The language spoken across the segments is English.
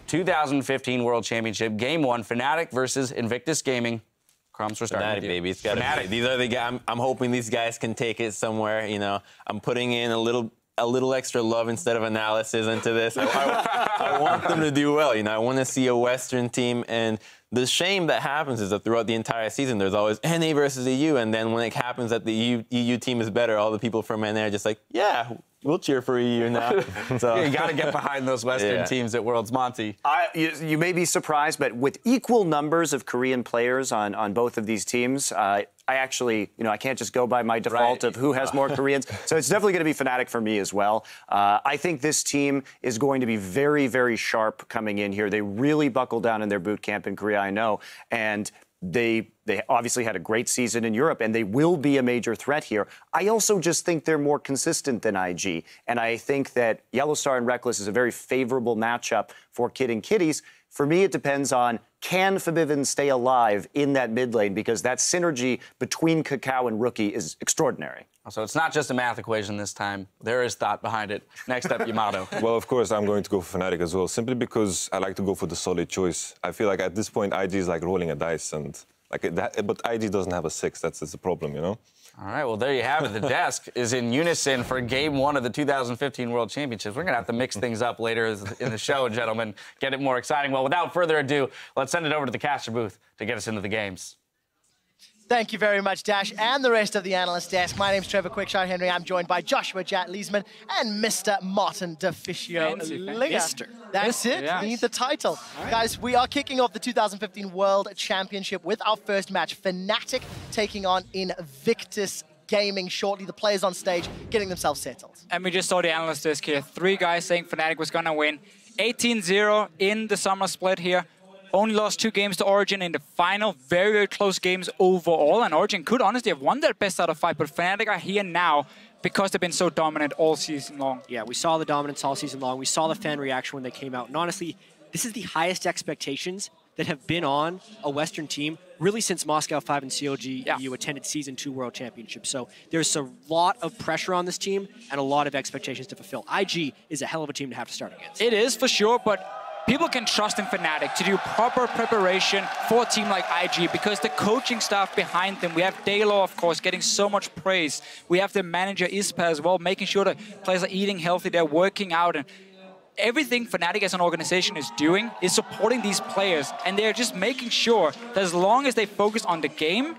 2015 World Championship, Game 1, Fnatic versus Invictus Gaming. Crumbs, we're starting Fnatic, with you. baby. It's gotta be. These are the guys. I'm hoping these guys can take it somewhere. You know, I'm putting in a little extra love instead of analysis into this. I want them to do well. You know, I want to see a Western team. And the shame that happens is that throughout the entire season, there's always NA versus EU. And then when it happens that the EU team is better, all the people from NA are just like, yeah, we'll cheer for EU now. So yeah, you got to get behind those Western teams at Worlds. Monty. You may be surprised, but with equal numbers of Korean players on both of these teams, I actually, I can't just go by my default of who has more Koreans. So it's definitely going to be Fnatic for me as well. I think this team is going to be very, very sharp coming in here. They really buckled down in their boot camp in Korea, I know. And they obviously had a great season in Europe, and they will be a major threat here. I also just think they're more consistent than IG. And I think that Yellowstar and Reckless is a very favorable matchup for Kid and Kitties. For me, it depends on, can Fabiven stay alive in that mid lane? Because that synergy between Kakao and Rookie is extraordinary. So it's not just a math equation this time. There is thought behind it. Next up, Yamato. Well, of course, I'm going to go for Fnatic as well, simply because I like to go for the solid choice. I feel like at this point, IG is like rolling a dice, and but IG doesn't have a 6. That's the problem, you know? All right, well, there you have it. The desk is in unison for Game 1 of the 2015 World Championships. We're going to have to mix things up later in the show, gentlemen, get it more exciting. Well, without further ado, let's send it over to the caster booth to get us into the games. Thank you very much, Dash, and the rest of the analyst desk. My name's Trevor Quickshot Henry. I'm joined by Joshua Jatt Leesman and Mr. Martin DeFicio Linger. That's it. Yeah. We need the title. Right. Guys, we are kicking off the 2015 World Championship with our first match. Fnatic taking on Invictus Gaming shortly. The players on stage getting themselves settled. And we just saw the analyst desk here. 3 guys saying Fnatic was going to win. 18-0 in the summer split here. Only lost 2 games to Origin in the final. Very, very close games overall. And Origin could honestly have won that best out of 5. But Fnatic are here now because they've been so dominant all season long. Yeah, we saw the dominance all season long. We saw the fan reaction when they came out. And honestly, this is the highest expectations that have been on a Western team really since Moscow 5 and CLG EU attended Season 2 World Championships. So there's a lot of pressure on this team and a lot of expectations to fulfill. IG is a hell of a team to have to start against. It is for sure, but people can trust in Fnatic to do proper preparation for a team like IG because the coaching staff behind them, we have Daylor, of course, getting so much praise. We have the manager, Ispa, as well, making sure that players are eating healthy, they're working out. And everything Fnatic as an organization is doing is supporting these players. And they're just making sure that as long as they focus on the game,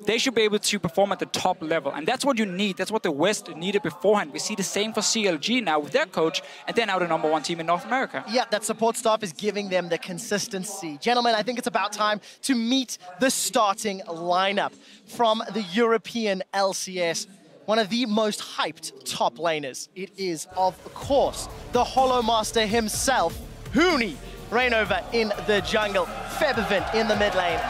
they should be able to perform at the top level. And that's what you need. That's what the West needed beforehand. We see the same for CLG now with their coach, and they're now the #1 team in North America. Yeah, that support staff is giving them the consistency. Gentlemen, I think it's about time to meet the starting lineup from the European LCS. One of the most hyped top laners. It is, of course, the Hollow Master himself, Huni. Reignover in the jungle, Febiven in the mid lane,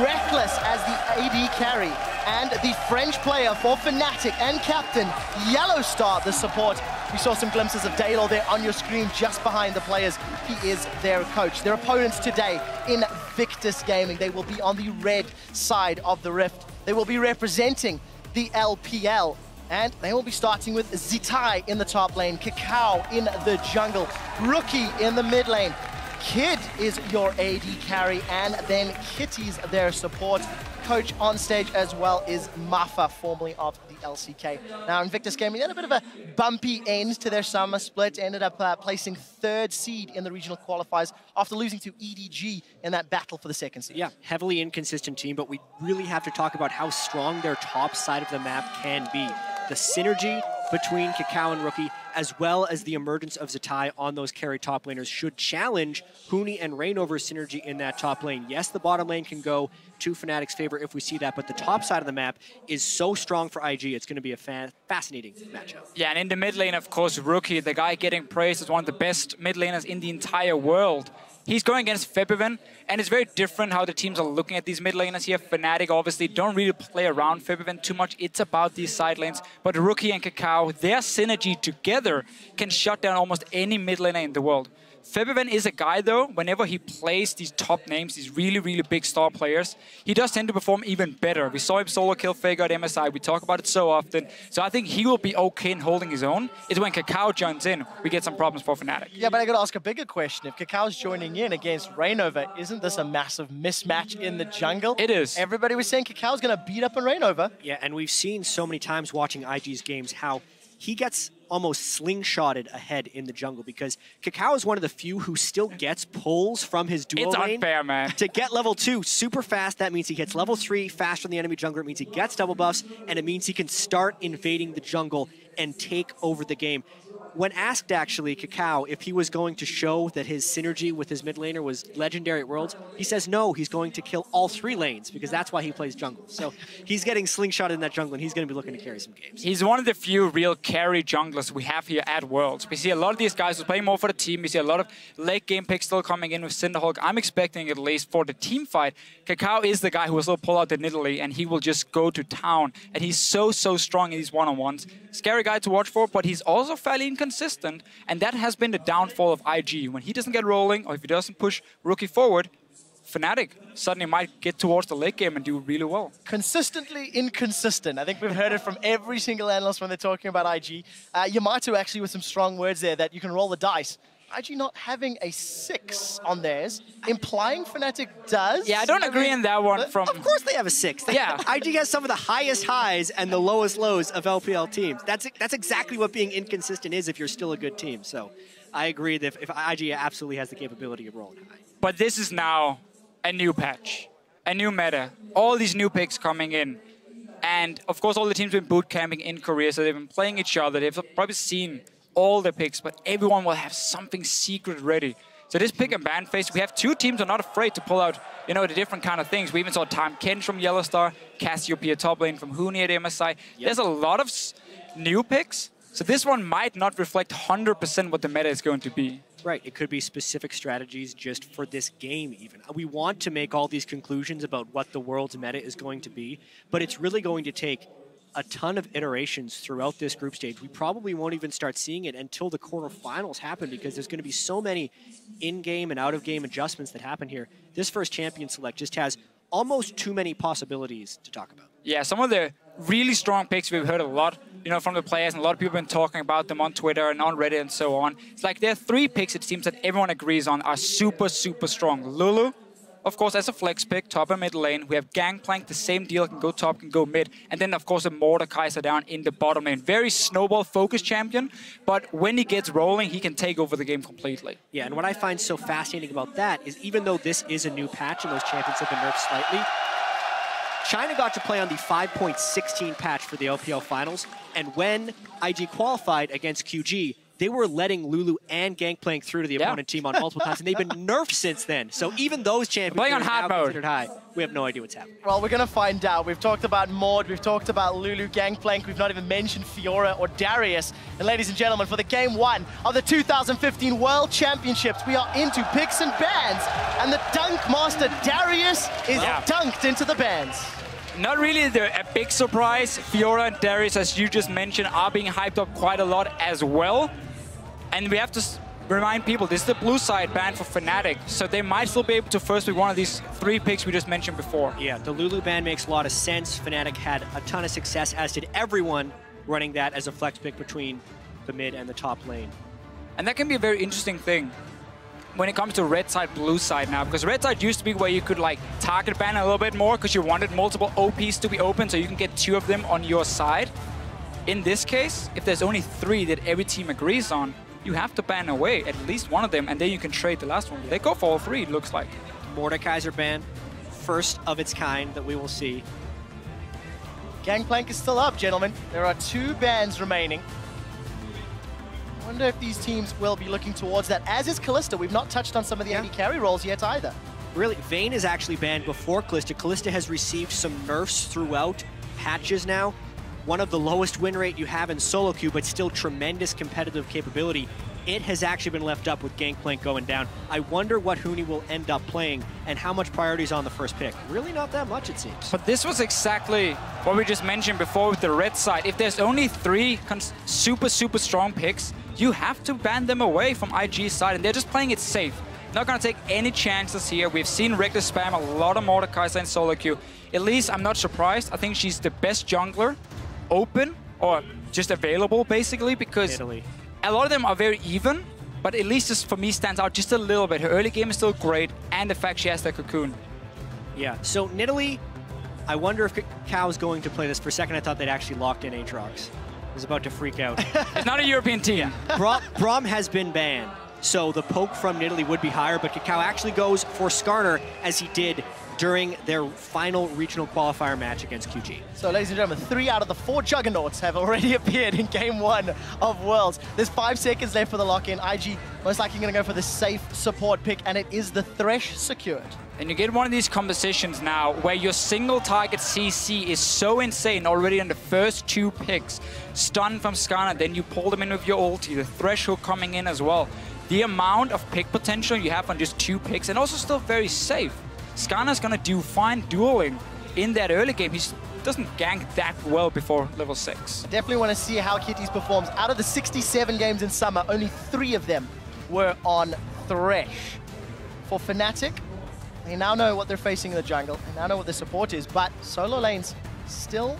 Reckless as the AD carry, and the French player for Fnatic and captain, Yellowstar, the support. We saw some glimpses of Daylor there on your screen just behind the players. He is their coach. Their opponents today, Invictus Gaming. They will be on the red side of the rift. They will be representing the LPL. And they will be starting with Zitai in the top lane, Kakao in the jungle, Rookie in the mid lane. Kid is your AD carry, and then Kitty's their support. Coach on stage as well is Mafa, formerly of the LCK. Now, Invictus Gaming had a bit of a bumpy end to their summer split, ended up placing 3rd seed in the regional qualifiers after losing to EDG in that battle for the 2nd seed. Yeah, heavily inconsistent team, but we really have to talk about how strong their top side of the map can be. The synergy between Kakao and Rookie, as well as the emergence of Zitai on those carry top laners, should challenge Huni and Reignover's synergy in that top lane. Yes, the bottom lane can go to Fnatic's favor if we see that, but the top side of the map is so strong for IG, it's going to be a fascinating matchup. Yeah, and in the mid lane, of course, Rookie, the guy getting praised as one of the best mid laners in the entire world. He's going against Febiven, and it's very different how the teams are looking at these mid laners here. Fnatic obviously don't really play around Febiven too much. It's about these side lanes. But Rookie and Kakao, their synergy together can shut down almost any mid laner in the world. Febiven is a guy, though, whenever he plays these top names, these really, really big star players, he does tend to perform even better. We saw him solo kill Faker at MSI. We talk about it so often. So I think he will be okay in holding his own. It's when Kakao joins in, we get some problems for Fnatic. Yeah, but I got to ask a bigger question. If Kakao's joining in against Rainover, isn't this a massive mismatch in the jungle? It is. Everybody was saying Kakao's going to beat up on Rainover. Yeah, and we've seen so many times watching IG's games how he gets almost slingshotted ahead in the jungle because Kakao is one of the few who still gets pulls from his duo lane. It's unfair, man. To get level 2 super fast, that means he hits level 3 faster than the enemy jungler. It means he gets double buffs, and it means he can start invading the jungle and take over the game. When asked, actually, Kakao, if he was going to show that his synergy with his mid laner was legendary at Worlds, he says no, he's going to kill all 3 lanes because that's why he plays jungle. So he's getting slingshotted in that jungle, and he's going to be looking to carry some games. He's one of the few real carry junglers we have here at Worlds. We see a lot of these guys who play more for the team. We see a lot of late game picks still coming in with Cinderhulk. I'm expecting, at least for the team fight, Kakao is the guy who will still pull out the Nidalee, and he will just go to town. And he's so strong in these one-on-ones. Scary guy to watch for, but he's also fairly inconsistent, and that has been the downfall of IG. When he doesn't get rolling, or if he doesn't push Rookie forward, Fnatic suddenly might get towards the late game and do really well. Consistently inconsistent. I think we've heard it from every single analyst when they're talking about IG. Yamato actually with some strong words there that you can roll the dice. IG not having a 6 on theirs, implying Fnatic does. Yeah, I don't agree on that one. From Of course they have a 6. Yeah. IG has some of the highest highs and the lowest lows of LPL teams. That's exactly what being inconsistent is if you're still a good team. So I agree that if IG absolutely has the capability of rolling high. But this is now a new patch, a new meta, all these new picks coming in. And of course all the teams have been boot camping in Korea, so they've been playing each other. They've probably seen all the picks, but everyone will have something secret ready. So this pick and ban phase, we have 2 teams who are not afraid to pull out, you know, the different kind of things. We even saw Time Kench from Yellowstar, Cassiopeia top lane from Huni at MSI. Yep. There's a lot of new picks, so this one might not reflect 100% what the meta is going to be. Right, it could be specific strategies just for this game even. We want to make all these conclusions about what the world's meta is going to be, but it's really going to take a ton of iterations throughout this group stage. We probably won't even start seeing it until the quarterfinals happen because there's going to be so many in-game and out-of-game adjustments that happen here. This first champion select just has almost too many possibilities to talk about. Yeah, some of the really strong picks we've heard a lot, you know, from the players, and a lot of people have been talking about them on Twitter and on Reddit and so on. It's like there are 3 picks it seems that everyone agrees on are super strong. Lulu, of course, as a flex pick, top and mid lane. We have Gangplank, the same deal, can go top, can go mid. And then, of course, the Mordekaiser down in the bottom lane. Very snowball-focused champion, but when he gets rolling, he can take over the game completely. Yeah, and what I find so fascinating about that is even though this is a new patch and those champions have been nerfed slightly, China got to play on the 5.16 patch for the LPL Finals, and when IG qualified against QG, they were letting Lulu and Gangplank through to the opponent team on multiple times, and they've been nerfed since then. So even those champions playing on are hard now mode. considered high. We have no idea what's happening. Well, we're going to find out. We've talked about Maud, we've talked about Lulu, Gangplank, we've not even mentioned Fiora or Darius. And ladies and gentlemen, for the game 1 of the 2015 World Championships, we are into picks and bans, and the dunk master Darius is dunked into the bans. Not really a big surprise. Fiora and Darius, as you just mentioned, are being hyped up quite a lot as well. And we have to remind people, this is the blue side ban for Fnatic, so they might still be able to first pick one of these 3 picks we just mentioned before. Yeah, the Lulu ban makes a lot of sense. Fnatic had a ton of success, as did everyone running that as a flex pick between the mid and the top lane. And that can be a very interesting thing when it comes to red side, blue side now, because red side used to be where you could like target ban a little bit more because you wanted multiple OPs to be open so you can get 2 of them on your side. In this case, if there's only 3 that every team agrees on, you have to ban away at least one of them, and then you can trade the last one. They go for all 3, it looks like. Mordekaiser ban, first of its kind that we will see. Gangplank is still up, gentlemen. There are 2 bans remaining. I wonder if these teams will be looking towards that, as is Kalista. We've not touched on some of the AD carry roles yet either. Really, Vayne is actually banned before Kalista. Kalista has received some nerfs throughout patches now. One of the lowest win rate you have in solo queue, but still tremendous competitive capability. it has actually been left up with Gangplank going down. I wonder what Huni will end up playing and how much priority is on the first pick. Really not that much, it seems. But this was exactly what we just mentioned before with the red side. If there's only 3 super strong picks, you have to ban them away from IG's side, and they're just playing it safe. Not going to take any chances here. We've seen Reckless spam a lot of Mordekaiser in solo queue. Elise, I'm not surprised. I think she's the best jungler, open, or just available, basically, because Italy. a lot of them are very even, but Elise just, for me, stands out just a little bit. Her early game is still great, and the fact she has the cocoon. Yeah, so Nidalee, I wonder if Cow's going to play this. For a second, I thought they'd actually locked in Aatrox. I was about to freak out. It's not a European team. Braum has been banned, so the poke from Nidalee would be higher, but Kakao actually goes for Skarner, as he did during their final regional qualifier match against QG. So, ladies and gentlemen, 3 out of the 4 Juggernauts have already appeared in Game 1 of Worlds. There's 5 seconds left for the lock-in. IG most likely going to go for the safe support pick, and it is the Thresh secured. And you get one of these compositions now where your single target CC is so insane already in the first 2 picks. Stun from Skarner, then you pull them in with your ulti, the Thresh hook coming in as well. The amount of pick potential you have on just 2 picks, and also still very safe. Skarner's gonna do fine dueling in that early game. He doesn't gank that well before level 6. Definitely want to see how Kitties performs. Out of the 67 games in summer, only 3 of them were on Thresh. For Fnatic, they now know what they're facing in the jungle. They now know what their support is, but solo lanes still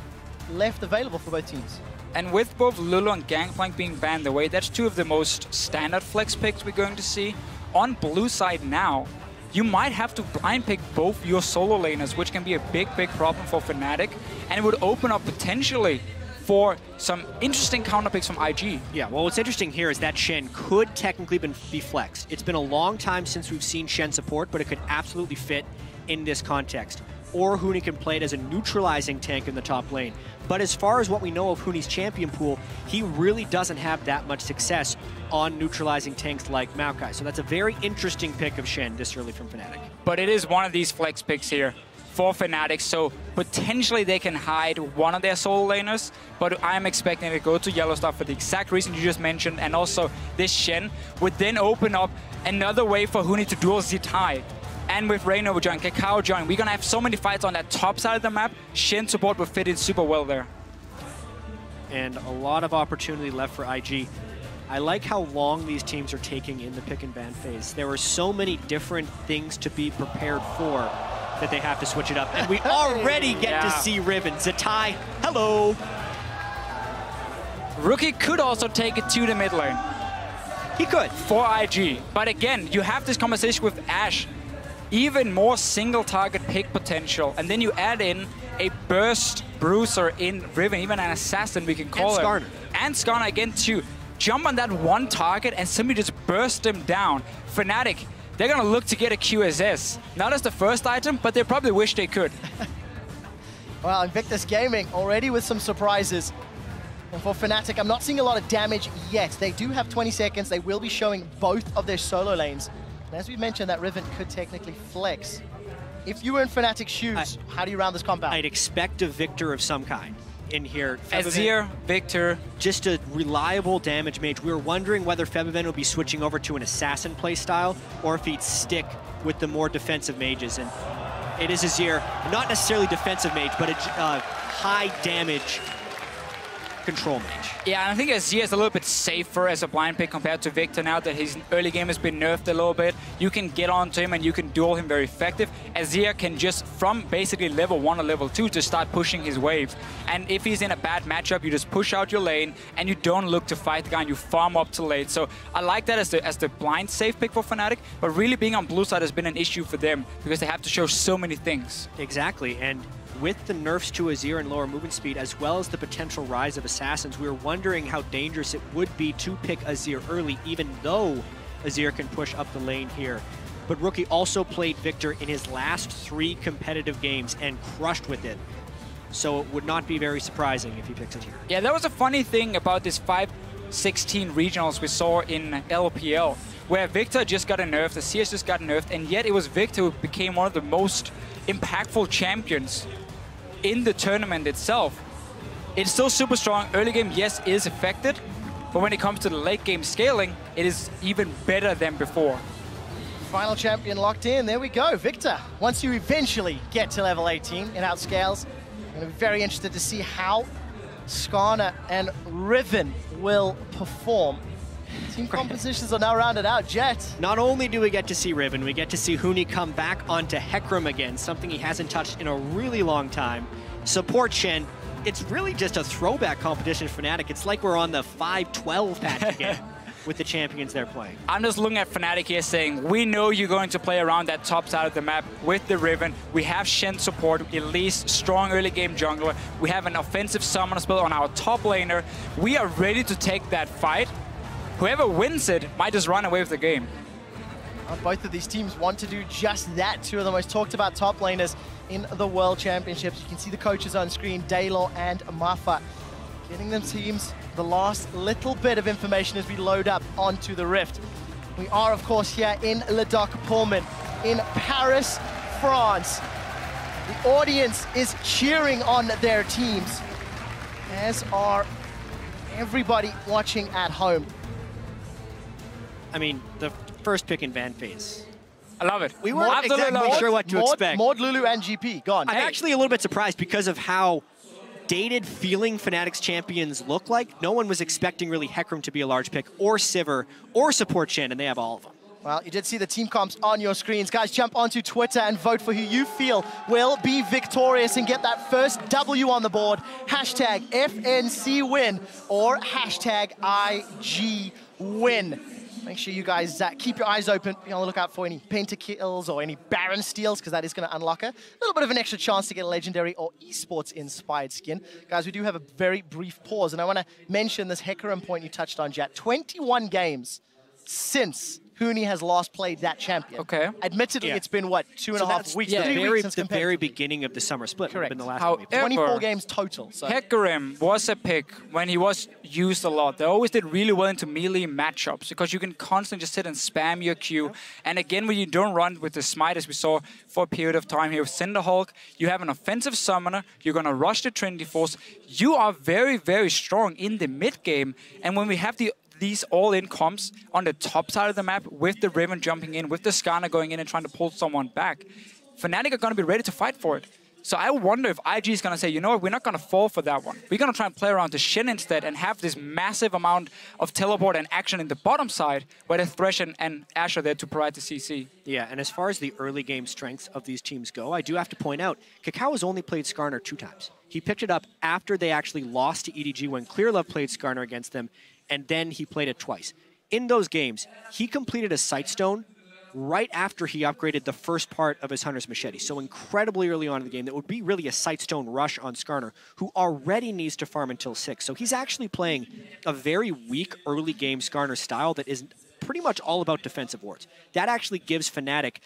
left available for both teams. And with both Lulu and Gangplank being banned away, that's 2 of the most standard flex picks we're going to see. On blue side now, you might have to blind pick both your solo laners, which can be a big problem for Fnatic, and it would open up potentially for some interesting counter picks from IG. Yeah, well, what's interesting here is that Shen could technically be flexed. It's been a long time since we've seen Shen support, but it could absolutely fit in this context. Or Huni can play it as a neutralizing tank in the top lane. But as far as what we know of Huni's champion pool, he really doesn't have that much success on neutralizing tanks like Maokai. So that's a very interesting pick of Shen this early from Fnatic. But it is one of these flex picks here for Fnatic, so potentially they can hide one of their solo laners, but I'm expecting to go to Yellowstar for the exact reason you just mentioned, and also this Shen would then open up another way for Huni to duel Zitai. And with Reyna join, Kakao join, we're gonna have so many fights on that top side of the map. Shen support will fit in super well there. And a lot of opportunity left for IG. I like how long these teams are taking in the pick and ban phase. There are so many different things to be prepared for that they have to switch it up. And we already get to see Riven. Zitai, hello. Rookie could also take it to the mid lane. He could. For IG. But again, you have this conversation with Ashe. Even more single target pick potential. And then you add in a burst bruiser in Riven, even an assassin we can call him. And Skarner again to jump on that one target and simply just burst them down. Fnatic, they're gonna look to get a QSS. Not as the first item, but they probably wish they could. Well, Invictus Gaming already with some surprises. And for Fnatic, I'm not seeing a lot of damage yet. They do have 20 seconds. They will be showing both of their solo lanes. And as we mentioned, that Riven could technically flex. If you were in Fnatic's shoes, how do you round this comp out? I'd expect a Victor of some kind in here. Azir, Victor. Just a reliable damage mage. We were wondering whether Febiven would be switching over to an assassin playstyle or if he'd stick with the more defensive mages. And it is Azir, not necessarily defensive mage, but a high damage control mage. Yeah, and I think Azir is a little bit safer as a blind pick compared to Victor now that his early game has been nerfed a little bit. You can get onto him and you can duel him very effective. Azir can just, from basically level 1 or level 2, to start pushing his wave. And if he's in a bad matchup, you just push out your lane and you don't look to fight the guy and you farm up to late. So I like that as the blind safe pick for Fnatic, but really being on blue side has been an issue for them because they have to show so many things. Exactly, and with the nerfs to Azir and lower movement speed, as well as the potential rise of assassins, we were wondering how dangerous it would be to pick Azir early, even though Azir can push up the lane here. But Rookie also played Victor in his last 3 competitive games and crushed with it. So it would not be very surprising if he picks it here. Yeah, that was a funny thing about this 5-16 regionals we saw in LPL, where Victor just got nerfed, the CS just got nerfed, and yet it was Victor who became one of the most impactful champions in the tournament itself. It's still super strong. Early game, yes, is affected, But when it comes to the late game scaling, it is even better than before. Final champion locked in. There we go. Victor, once you eventually get to level 18 in Outscales, I'm going to be very interested to see how Skarner and Riven will perform. Team compositions are now rounded out. Jet. Not only do we get to see Riven, we get to see Huni come back onto Hecarim again, something he hasn't touched in a really long time. Support Shen. It's really just a throwback competition for Fnatic. It's like we're on the 5-12 patch again with the champions they're playing. I'm just looking at Fnatic here saying, we know you're going to play around that top side of the map with the Riven. We have Shen support, Elise, strong early game jungler. We have an offensive summoner spell on our top laner. We are ready to take that fight. Whoever wins it might just run away with the game. Both of these teams want to do just that. Two of the most talked about top laners in the World Championships. You can see the coaches on screen, Daylor and Mafa, getting them teams the last little bit of information as we load up onto the Rift. We are, of course, here in Le Doc Pullman in Paris, France. The audience is cheering on their teams, as are everybody watching at home. I mean, the first pick in Van phase. I love it. We weren't exactly sure what to expect. Maud, Lulu, and GP, gone. I'm actually a little bit surprised because of how dated feeling Fnatic's champions look like. No one was expecting really Hecarim to be a large pick, or Sivir, or Support Shen, and they have all of them. Well, you did see the team comps on your screens. Guys, jump onto Twitter and vote for who you feel will be victorious and get that first W on the board. Hashtag FNC win or hashtag IG win. Make sure you guys keep your eyes open. Be on the lookout for any pentakills or any Baron steals, because that is going to unlock a little bit of an extra chance to get a legendary or esports inspired skin. Guys, we do have a very brief pause, and I want to mention this Hecarim point you touched on, Jat. 21 games since Huni has last played that champion. Okay. Admittedly, it's been, what, 2.5 weeks? Yeah, 3 weeks since the very beginning of the summer split. Correct. Been the last However, 24 games total. So. Hecarim was a pick when he was used a lot. They always did really well into melee matchups because you can constantly just sit and spam your Q. And again, when you don't run with the smite, as we saw for a period of time here with Cinderhulk, you have an offensive summoner, you're going to rush the Trinity Force. You are very, very strong in the mid game. And when we have these all-in comps on the top side of the map with the Riven jumping in, with the Skarner going in and trying to pull someone back, Fnatic are going to be ready to fight for it. So I wonder if IG is going to say, you know what, we're not going to fall for that one. We're going to try and play around the Shen instead and have this massive amount of teleport and action in the bottom side where the Thresh and Ashe are there to provide the CC. Yeah, and as far as the early game strengths of these teams go, I do have to point out, Kakao has only played Skarner 2 times. He picked it up after they actually lost to EDG when Clearlove played Skarner against them, and then he played it twice. In those games, he completed a Sightstone right after he upgraded the first part of his Hunter's Machete. So incredibly early on in the game, that would be really a Sightstone rush on Skarner, who already needs to farm until 6. So he's actually playing a very weak early game Skarner style that is pretty much all about defensive wards. That actually gives Fnatic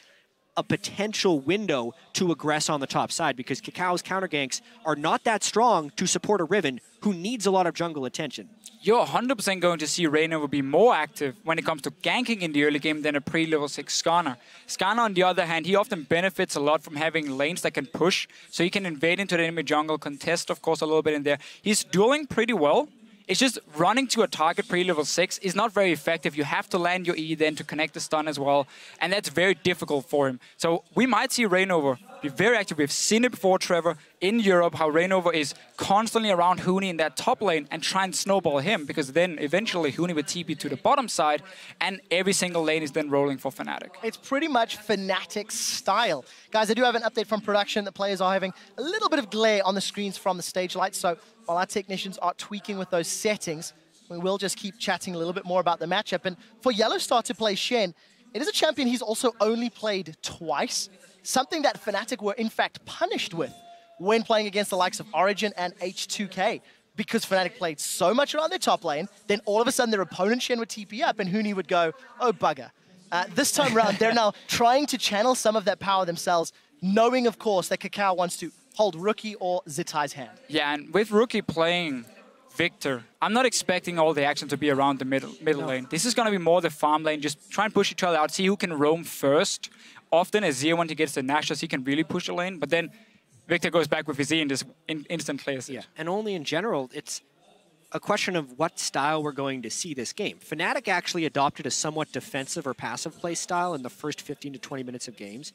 a potential window to aggress on the top side, because Kakao's counter ganks are not that strong to support a Riven who needs a lot of jungle attention. You're 100% going to see Reyna will be more active when it comes to ganking in the early game than a pre-level 6 Skarner. Skarner, on the other hand, he often benefits a lot from having lanes that can push, so he can invade into the enemy jungle, contest, of course, a little bit in there. He's dueling pretty well. It's just running to a target pre-level 6 is not very effective. You have to land your E then to connect the stun as well, and that's very difficult for him. So we might see Reignover be very active. We've seen it before, Trevor, in Europe, how Reignover is constantly around Huni in that top lane and try and snowball him, because then eventually Huni would TP to the bottom side, and every single lane is then rolling for Fnatic. It's pretty much Fnatic style. Guys, I do have an update from production that players are having a little bit of glare on the screens from the stage lights, so while our technicians are tweaking with those settings, we will just keep chatting a little bit more about the matchup. And for Yellowstar to play Shen, it is a champion he's also only played twice, something that Fnatic were in fact punished with when playing against the likes of Origin and H2K, because Fnatic played so much around their top lane, then all of a sudden their opponent Shen would TP up and Huni would go, oh bugger. This time around, they're now trying to channel some of that power themselves, knowing, of course, that Kakao wants to hold Rookie or Zitai's hand. Yeah, and with Rookie playing Victor, I'm not expecting all the action to be around the middle lane. This is going to be more the farm lane. Just try and push each other out, see who can roam first. Often as Zia, when he gets the Nashus, he can really push the lane, but then Victor goes back with his E and just instant clears it. Yeah, and only in general, it's a question of what style we're going to see this game. Fnatic actually adopted a somewhat defensive or passive play style in the first 15 to 20 minutes of games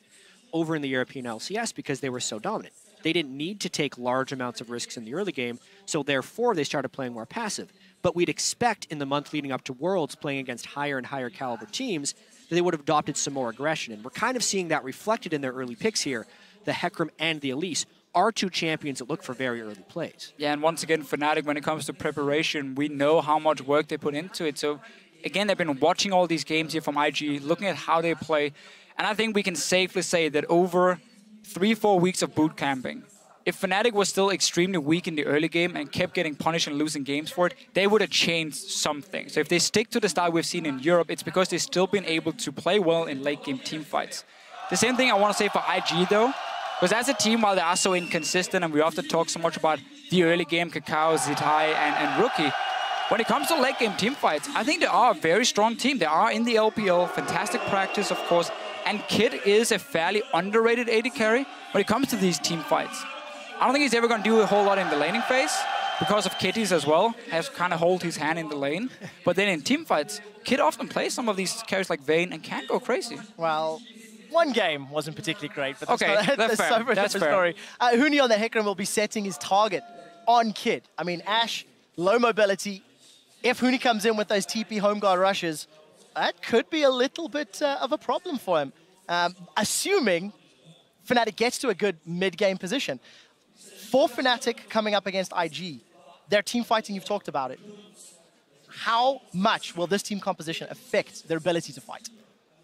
over in the European LCS because they were so dominant. They didn't need to take large amounts of risks in the early game, so therefore they started playing more passive. But we'd expect in the month leading up to Worlds, playing against higher and higher caliber teams, that they would have adopted some more aggression. And we're kind of seeing that reflected in their early picks here. The Hecarim and the Elise are two champions that look for very early plays. Yeah, and once again, Fnatic, when it comes to preparation, we know how much work they put into it. So again, they've been watching all these games here from IG, looking at how they play. And I think we can safely say that over 3-4 weeks of boot camping, if Fnatic was still extremely weak in the early game and kept getting punished and losing games for it, they would have changed something. So if they stick to the style we've seen in Europe, it's because they've still been able to play well in late game team fights. The same thing I want to say for IG though, because as a team, while they are so inconsistent and we often talk so much about the early game, Kakao, Zitai, and Rookie, when it comes to late game team fights, I think they are a very strong team. They are in the LPL, fantastic practice, of course, and Kid is a fairly underrated AD carry when it comes to these team fights. I don't think he's ever going to do a whole lot in the laning phase because of Kitties as well, has kind of hold his hand in the lane. But then in team fights, Kid often plays some of these carries like Vayne and can go crazy. Well, one game wasn't particularly great, but okay, that's fair. That's a different story. Huni on the Hecarim will be setting his target on Kid. I mean, Ashe, low mobility. If Huni comes in with those TP home guard rushes, that could be a little bit of a problem for him. Assuming Fnatic gets to a good mid-game position. For Fnatic coming up against IG, their team fighting, you've talked about it. How much will this team composition affect their ability to fight?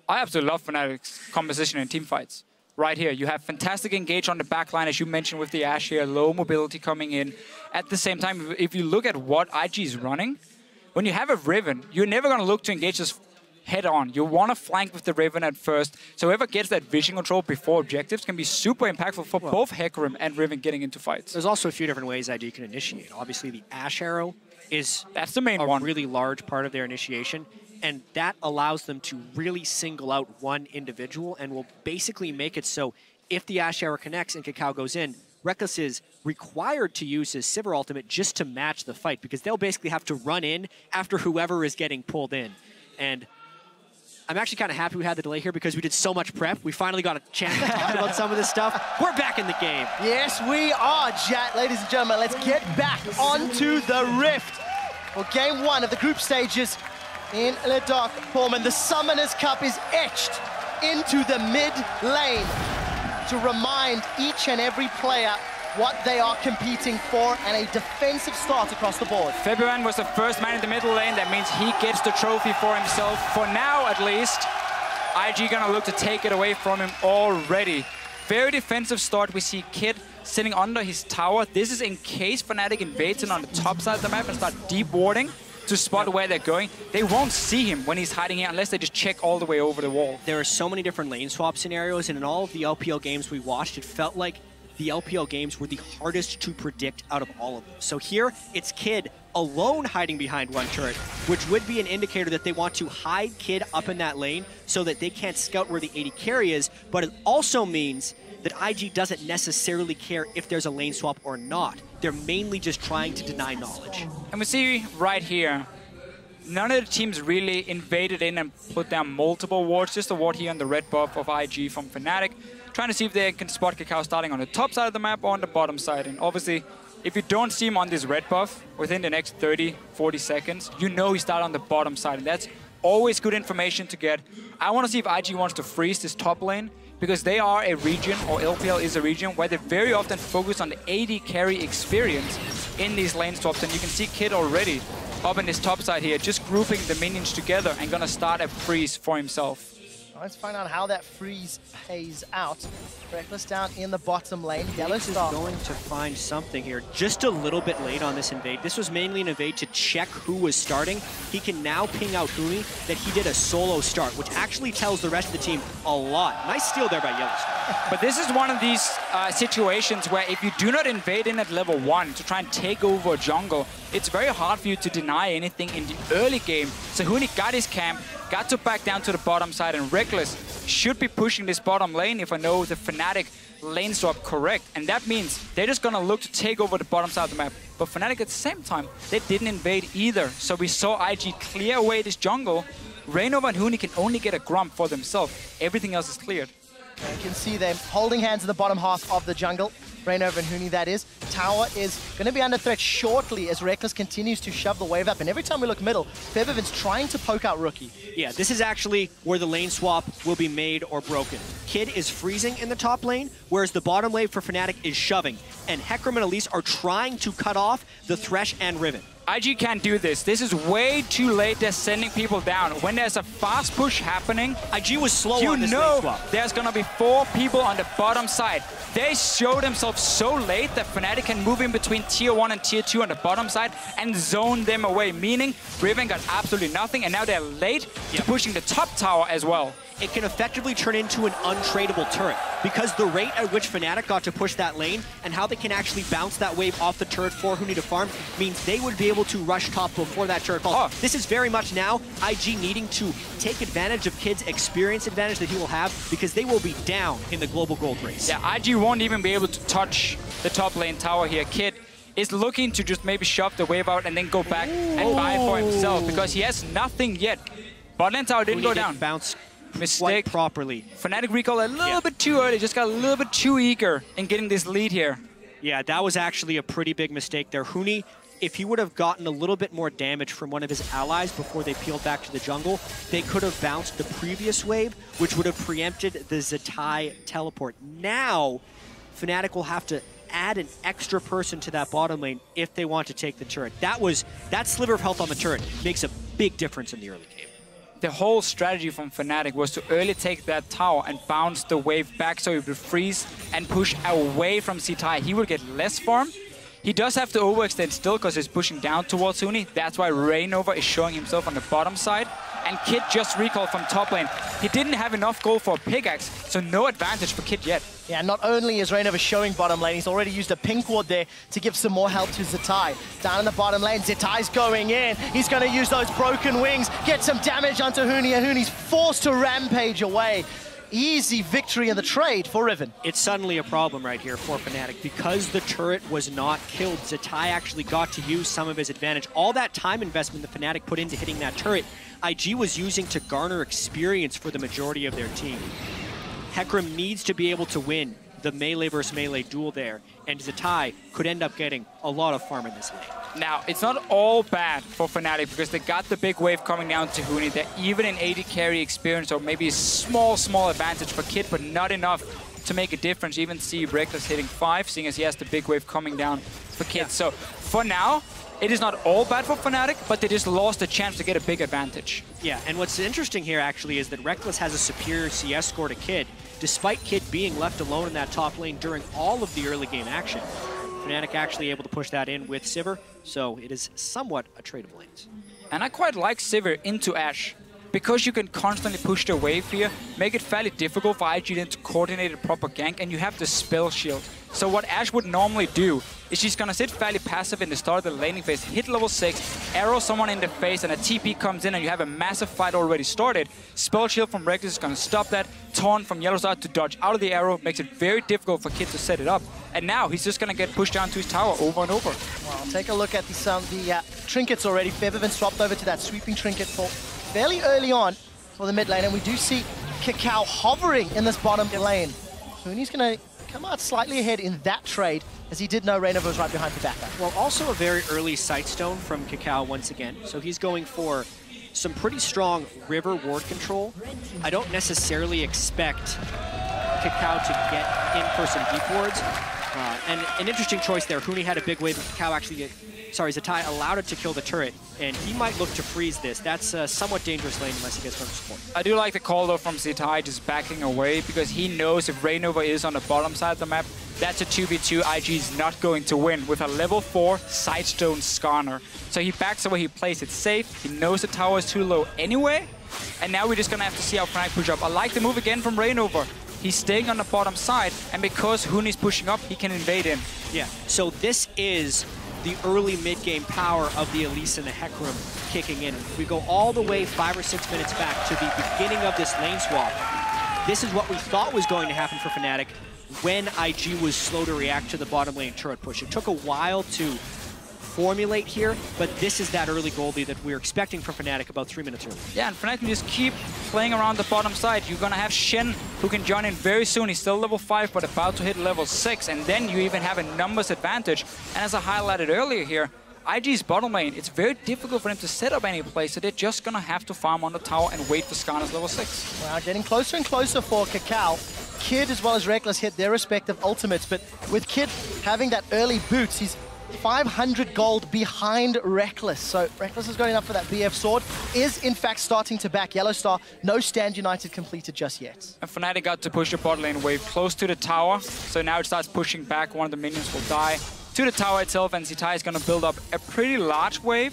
I absolutely love Fnatic's composition in team fights. Right here, you have fantastic engage on the backline, as you mentioned with the Ashe here, low mobility coming in. At the same time, if you look at what IG is running, when you have a Riven, you're never going to look to engage this head on. You want to flank with the Riven at first. So whoever gets that vision control before objectives can be super impactful for both Hecarim and Riven getting into fights. There's also a few different ways IG can initiate. Obviously, the Ashe arrow is that's the main one. Really large part of their initiation. And that allows them to really single out one individual and will basically make it so if the Ashe arrow connects and Kakao goes in, Reckless is required to use his Sivir ultimate just to match the fight because they'll basically have to run in after whoever is getting pulled in. And I'm actually kind of happy we had the delay here because we did so much prep. We finally got a chance to talk about some of this stuff. We're back in the game. Yes, we are, Jat. Ladies and gentlemen, let's get back onto the Rift. Well, game one of the group stages in Le Dark Pullman. The Summoners Cup is etched into the mid lane to remind each and every player what they are competing for and a defensive start across the board. Februan was the first man in the middle lane. That means he gets the trophy for himself. For now, at least, IG gonna look to take it away from him already. Very defensive start. We see Kid sitting under his tower. This is in case Fnatic invades in on the top side of the map and start deep warding to spot where they're going. They won't see him when he's hiding here unless they just check all the way over the wall. There are so many different lane swap scenarios, and in all of the LPL games we watched, it felt like the LPL games were the hardest to predict out of all of them. So here, it's Kid alone hiding behind one turret, which would be an indicator that they want to hide Kid up in that lane so that they can't scout where the AD carry is, but it also means that IG doesn't necessarily care if there's a lane swap or not. They're mainly just trying to deny knowledge. And we see right here, none of the teams really invaded in and put down multiple wards, just a ward here on the red buff of IG from Fnatic, trying to see if they can spot Kakao starting on the top side of the map or on the bottom side. And obviously, if you don't see him on this red buff within the next 30, 40 seconds, you know he started on the bottom side. And that's always good information to get. I want to see if IG wants to freeze this top lane, because they are a region, or LPL is a region, where they very often focus on the AD carry experience in these lane swaps. And you can see Kid already up in this top side here, just grouping the minions together and gonna start a freeze for himself. Let's find out how that freeze pays out. Reckless down in the bottom lane. Yellow Star is going to find something here. Just a little bit late on this invade. This was mainly an invade to check who was starting. He can now ping out Huni that he did a solo start, which actually tells the rest of the team a lot. Nice steal there by Yellow Star. But this is one of these situations where if you do not invade in at level 1 to try and take over a jungle, it's very hard for you to deny anything in the early game. So Huni got his camp, got to back down to the bottom side, and Reckless should be pushing this bottom lane if I know the Fnatic lane swap correct. And that means they're just gonna look to take over the bottom side of the map. But Fnatic at the same time, they didn't invade either. So we saw IG clear away this jungle. Reignover and Huni can only get a Grump for themselves. Everything else is cleared. You can see them holding hands in the bottom half of the jungle. Reignover and Huni, that is. Tower is going to be under threat shortly as Reckless continues to shove the wave up. And every time we look middle, Febiven's trying to poke out Rookie. Yeah, this is actually where the lane swap will be made or broken. Kid is freezing in the top lane, whereas the bottom lane for Fnatic is shoving. And Hecarim and Elise are trying to cut off the Thresh and Riven. IG can't do this. This is way too late. They're sending people down. When there's a fast push happening, IG was slow you on this lane know swap. there's gonna be 4 people on the bottom side. They show themselves so late that Fnatic can move in between tier 1 and tier 2 on the bottom side and zone them away, meaning Riven got absolutely nothing, and now they're late to pushing the top tower as well. It can effectively turn into an untradeable turret because the rate at which Fnatic got to push that lane and how they can actually bounce that wave off the turret for Huni to farm means they would be able to rush top before that turret falls. This is very much now IG needing to take advantage of Kid's experience advantage that he will have because they will be down in the global gold race. Yeah, IG won't even be able to touch the top lane tower here. Kid is looking to just maybe shove the wave out and then go back and buy for himself because he has nothing yet. Bot lane tower didn't go down. Bounce Mistake properly. Fnatic recall a little bit too early, just got a little bit too eager in getting this lead here. Yeah, that was actually a pretty big mistake there. Huni, if he would have gotten a little bit more damage from one of his allies before they peeled back to the jungle, they could have bounced the previous wave, which would have preempted the Zatai teleport. Now, Fnatic will have to add an extra person to that bottom lane if they want to take the turret. That sliver of health on the turret makes a big difference in the early game. The whole strategy from Fnatic was to early take that tower and bounce the wave back so he would freeze and push away from Zatai. He would get less farm. He does have to overextend still because he's pushing down towards Huni. That's why Reignover is showing himself on the bottom side. And Kid just recalled from top lane. He didn't have enough gold for a pickaxe, so no advantage for Kid yet. Yeah, not only is Reignover showing bottom lane, he's already used a pink ward there to give some more help to Zatai. Down in the bottom lane, Zatai's going in. He's going to use those broken wings, get some damage onto Huni, and Huni's forced to rampage away. Easy victory in the trade for Riven. It's suddenly a problem right here for Fnatic. Because the turret was not killed, Zatai actually got to use some of his advantage. All that time investment the Fnatic put into hitting that turret, IG was using to garner experience for the majority of their team. Hecarim needs to be able to win the melee versus melee duel there, and Zatai could end up getting a lot of farm in this lane. Now, it's not all bad for Fnatic because they got the big wave coming down to Huni. They're even in AD carry experience, or maybe a small advantage for Kid, but not enough to make a difference. Even see Reckless hitting 5, seeing as he has the big wave coming down for Kid. Yeah. So for now, it is not all bad for Fnatic, but they just lost the chance to get a big advantage. Yeah, and what's interesting here actually is that Reckless has a superior CS score to Kid, despite Kid being left alone in that top lane during all of the early game action. Fnatic actually able to push that in with Sivir, so it is somewhat a tradable lane. And I quite like Sivir into Ashe, because you can constantly push the wave here, make it fairly difficult for IG then to coordinate a proper gank, and you have the spell shield. So what Ashe would normally do is she's gonna sit fairly passive in the start of the laning phase, hit level 6, arrow someone in the face, and a TP comes in and you have a massive fight already started. Spell shield from Reckless is gonna stop that. Taunt from Yellowstar to dodge out of the arrow makes it very difficult for Kid to set it up. And now he's just gonna get pushed down to his tower over and over. Well, take a look at the trinkets already. Febiven swapped over to that sweeping trinket for fairly early on for the mid lane, and we do see Kakao hovering in this bottom lane. Huni's gonna come out slightly ahead in that trade, as he did know Reignover was right behind the backer. Well, also a very early Sightstone from Kakao once again. So he's going for some pretty strong river ward control. I don't necessarily expect Kakao to get in for some deep wards. And an interesting choice there. Huni had a big wave, but Kakao actually Zatai allowed it to kill the turret, and he might look to freeze this. That's a somewhat dangerous lane unless he gets firm support. I do like the call though from Zatai just backing away, because he knows if Reignover is on the bottom side of the map, that's a 2v2 IG is not going to win with a level 4 Sightstone Skarner. So he backs away, he plays it safe, he knows the tower is too low anyway, and now we're just gonna have to see how Fnatic push up. I like the move again from Reignover. He's staying on the bottom side, and because Huni's pushing up, he can invade in. Yeah, so this is the early mid-game power of the Elise and the Hecarim kicking in. If we go all the way 5 or 6 minutes back to the beginning of this lane swap, this is what we thought was going to happen for Fnatic when IG was slow to react to the bottom lane turret push. It took a while to formulate here, but this is that early goal lead that we're expecting from Fnatic about 3 minutes early. Yeah, and Fnatic can just keep playing around the bottom side. You're gonna have Shen, who can join in very soon. He's still level 5, but about to hit level 6, and then you even have a numbers advantage. And as I highlighted earlier here, IG's bottom lane, it's very difficult for them to set up any play, so they're just gonna have to farm on the tower and wait for Skarner's level 6. Wow, getting closer and closer for Kakao. Kid as well as Reckless hit their respective ultimates, but with Kid having that early boots, he's 500 gold behind Reckless. So Reckless is going up for that BF sword, is in fact starting to back Yellow Star. No Stand United completed just yet. And Fnatic got to push the bot lane wave close to the tower, so now it starts pushing back. One of the minions will die to the tower itself, and Zitai is going to build up a pretty large wave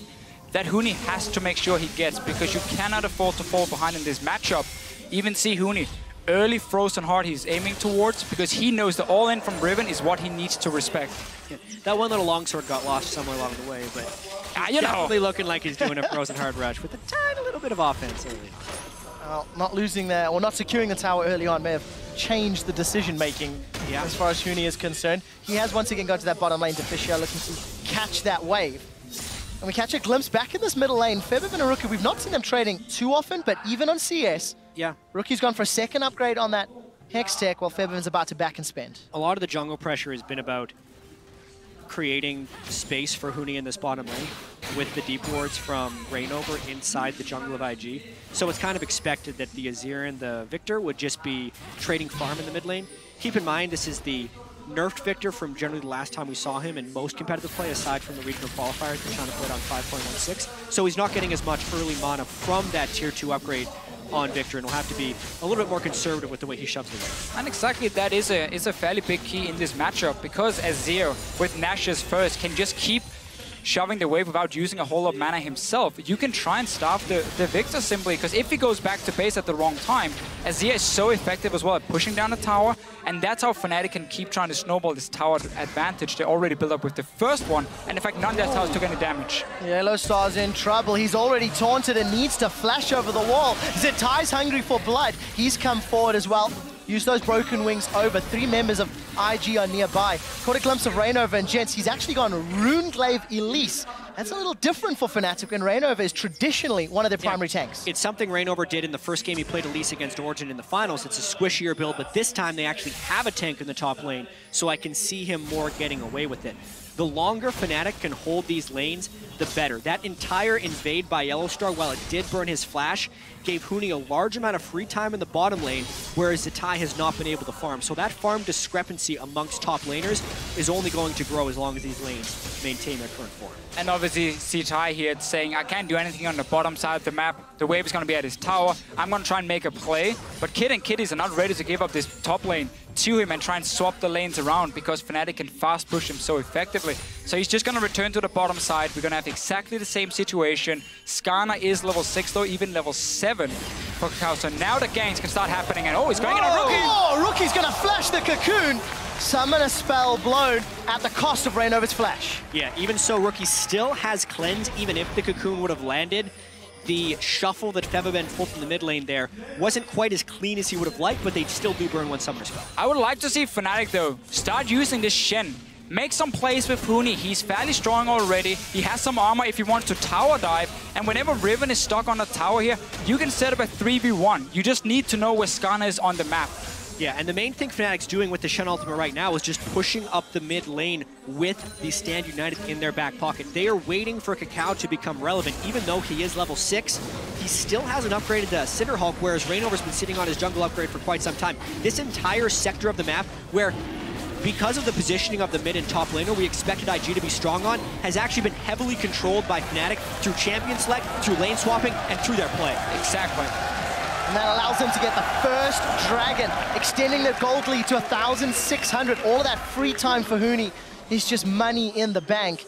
that Huni has to make sure he gets, because you cannot afford to fall behind in this matchup. Even see Huni, early frozen heart he's aiming towards, because he knows the all-in from Riven is what he needs to respect. Yeah. That one little longsword got lost somewhere along the way, but you know, definitely looking like he's doing a frozen heart rush with a tiny little bit of offense early. Not losing there, or not securing the tower early on may have changed the decision-making as far as Huni is concerned. He has once again gone to that bottom lane. Deficio looking to catch that wave. And we catch a glimpse back in this middle lane. Febiven and Rookie, we've not seen them trading too often, but even on CS, Rookie's gone for a second upgrade on that Hex Tech, while Febiven's about to back and spend. A lot of the jungle pressure has been about creating space for Huni in this bottom lane with the deep wards from Reignover inside the jungle of IG. So it's kind of expected that the Azir and the Victor would just be trading farm in the mid lane. Keep in mind, this is the nerfed Victor from generally the last time we saw him in most competitive play, aside from the regional qualifiers. They're trying to play it on 5.16. So he's not getting as much early mana from that tier 2 upgrade on Victor, and will have to be a little bit more conservative with the way he shoves it away. And exactly that is a fairly big key in this matchup, because Azir with Nash's first can just keep shoving the wave without using a whole lot of mana himself. You can try and starve the Victor simply, because if he goes back to base at the wrong time, Azir is so effective as well at pushing down the tower, and that's how Fnatic can keep trying to snowball this tower advantage they already built up with the first one, and in fact none of their towers took any damage. Yellow Star's in trouble. He's already taunted and needs to flash over the wall. Zitai's hungry for blood. He's come forward as well. Use those broken wings over. 3 members of IG are nearby. Caught a glimpse of Reignover, and gents, he's actually gone Runeglaive Elise. That's a little different for Fnatic, and Reignover is traditionally one of their primary tanks. It's something Reignover did in the first game he played Elise against Origin in the finals. It's a squishier build, but this time they actually have a tank in the top lane, so I can see him more getting away with it. The longer Fnatic can hold these lanes, the better. That entire invade by Yellow Star, while it did burn his flash, gave Huni a large amount of free time in the bottom lane, whereas Zitai has not been able to farm. So that farm discrepancy amongst top laners is only going to grow as long as these lanes maintain their current form. And obviously Zitai here saying, I can't do anything on the bottom side of the map. The wave is going to be at his tower. I'm going to try and make a play. But Kid and Kitties are not ready to give up this top lane to him and try and swap the lanes around, because Fnatic can fast push him so effectively. So he's just going to return to the bottom side. We're going to have exactly the same situation. Skarner is level 6 though, even level 7 for Kakao. So now the ganks can start happening, and he's going in on Rookie! Oh, Rookie's going to flash the cocoon! Summon a spell blown at the cost of Reignover's flash. Yeah, even so, Rookie still has cleanse, even if the cocoon would have landed. The shuffle that Febiven pulled from the mid lane there wasn't quite as clean as he would have liked, but they still do burn one summoner spell. I would like to see Fnatic, though, start using this Shen. Make some plays with Huni. He's fairly strong already. He has some armor if he wants to tower dive. And whenever Riven is stuck on the tower here, you can set up a 3v1. You just need to know where Skarner is on the map. Yeah, and the main thing Fnatic's doing with the Shen ultimate right now is just pushing up the mid lane with the Stand United in their back pocket. They are waiting for Kakao to become relevant. Even though he is level 6, he still hasn't upgraded the Cinderhulk, whereas Reignover's been sitting on his jungle upgrade for quite some time. This entire sector of the map, where because of the positioning of the mid and top laner we expected IG to be strong on, has actually been heavily controlled by Fnatic through champion select, through lane swapping, and through their play. Exactly. And that allows them to get the first dragon, extending the gold lead to 1,600. All of that free time for Huni is just money in the bank.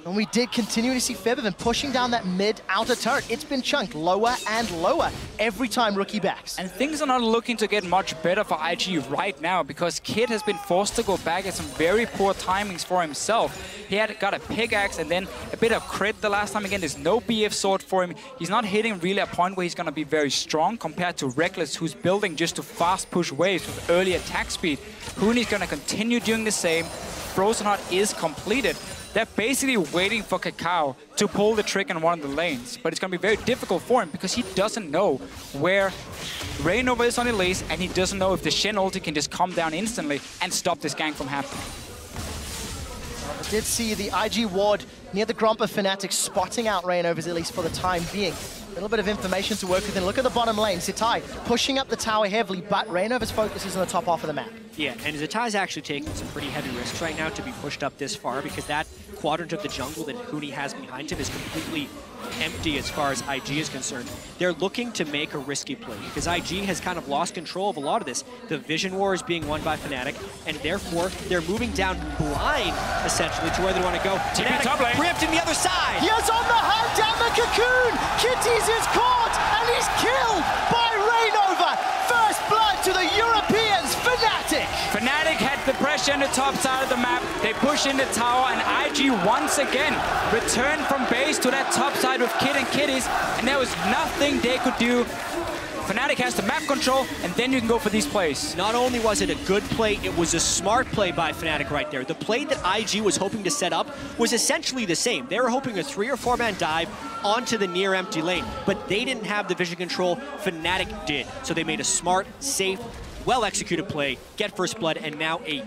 And we did continue to see Febiven pushing down that mid-outer turret. It's been chunked lower and lower every time Rookie backs. And things are not looking to get much better for IG right now because Kid has been forced to go back at some very poor timings for himself. He had got a pickaxe and then a bit of crit the last time. Again, there's no BF sword for him. He's not hitting really a point where he's going to be very strong compared to Reckless, who's building just to fast push waves with early attack speed. Huni's going to continue doing the same. Frozen Heart is completed. They're basically waiting for Kakao to pull the trick in one of the lanes. But it's going to be very difficult for him because he doesn't know where Rainova is on Elise, and he doesn't know if the Shen ulti can just come down instantly and stop this gank from happening. I did see the IG ward near the Grompa Fnatic spotting out Rainova's Elise for the time being. A little bit of information to work with, and look at the bottom lane. Zitai pushing up the tower heavily, but Rainova's focus is on the top half of the map. Yeah, and Zitai's actually taking some pretty heavy risks right now to be pushed up this far because that quadrant of the jungle that Huni has behind him is completely empty as far as IG is concerned. They're looking to make a risky play because IG has kind of lost control of a lot of this. The vision war is being won by Fnatic, and therefore they're moving down blind, essentially, to where they want to go. Fnatic preempting the other side. He is on the hunt down the cocoon. Kitties is caught, and he's killed by Rainova. First blood to the Europeans, Fnatic. Fnatic had the pressure on the top side of the map. They push in the tower, and IG once again returned from base to that top side with Kid and Kitties, and there was nothing they could do. Fnatic has the map control, and then you can go for these plays. Not only was it a good play, it was a smart play by Fnatic right there. The play that IG was hoping to set up was essentially the same. They were hoping a 3 or 4-man dive onto the near empty lane, but they didn't have the vision control. Fnatic did. So they made a smart, safe, well-executed play, get first blood, and now a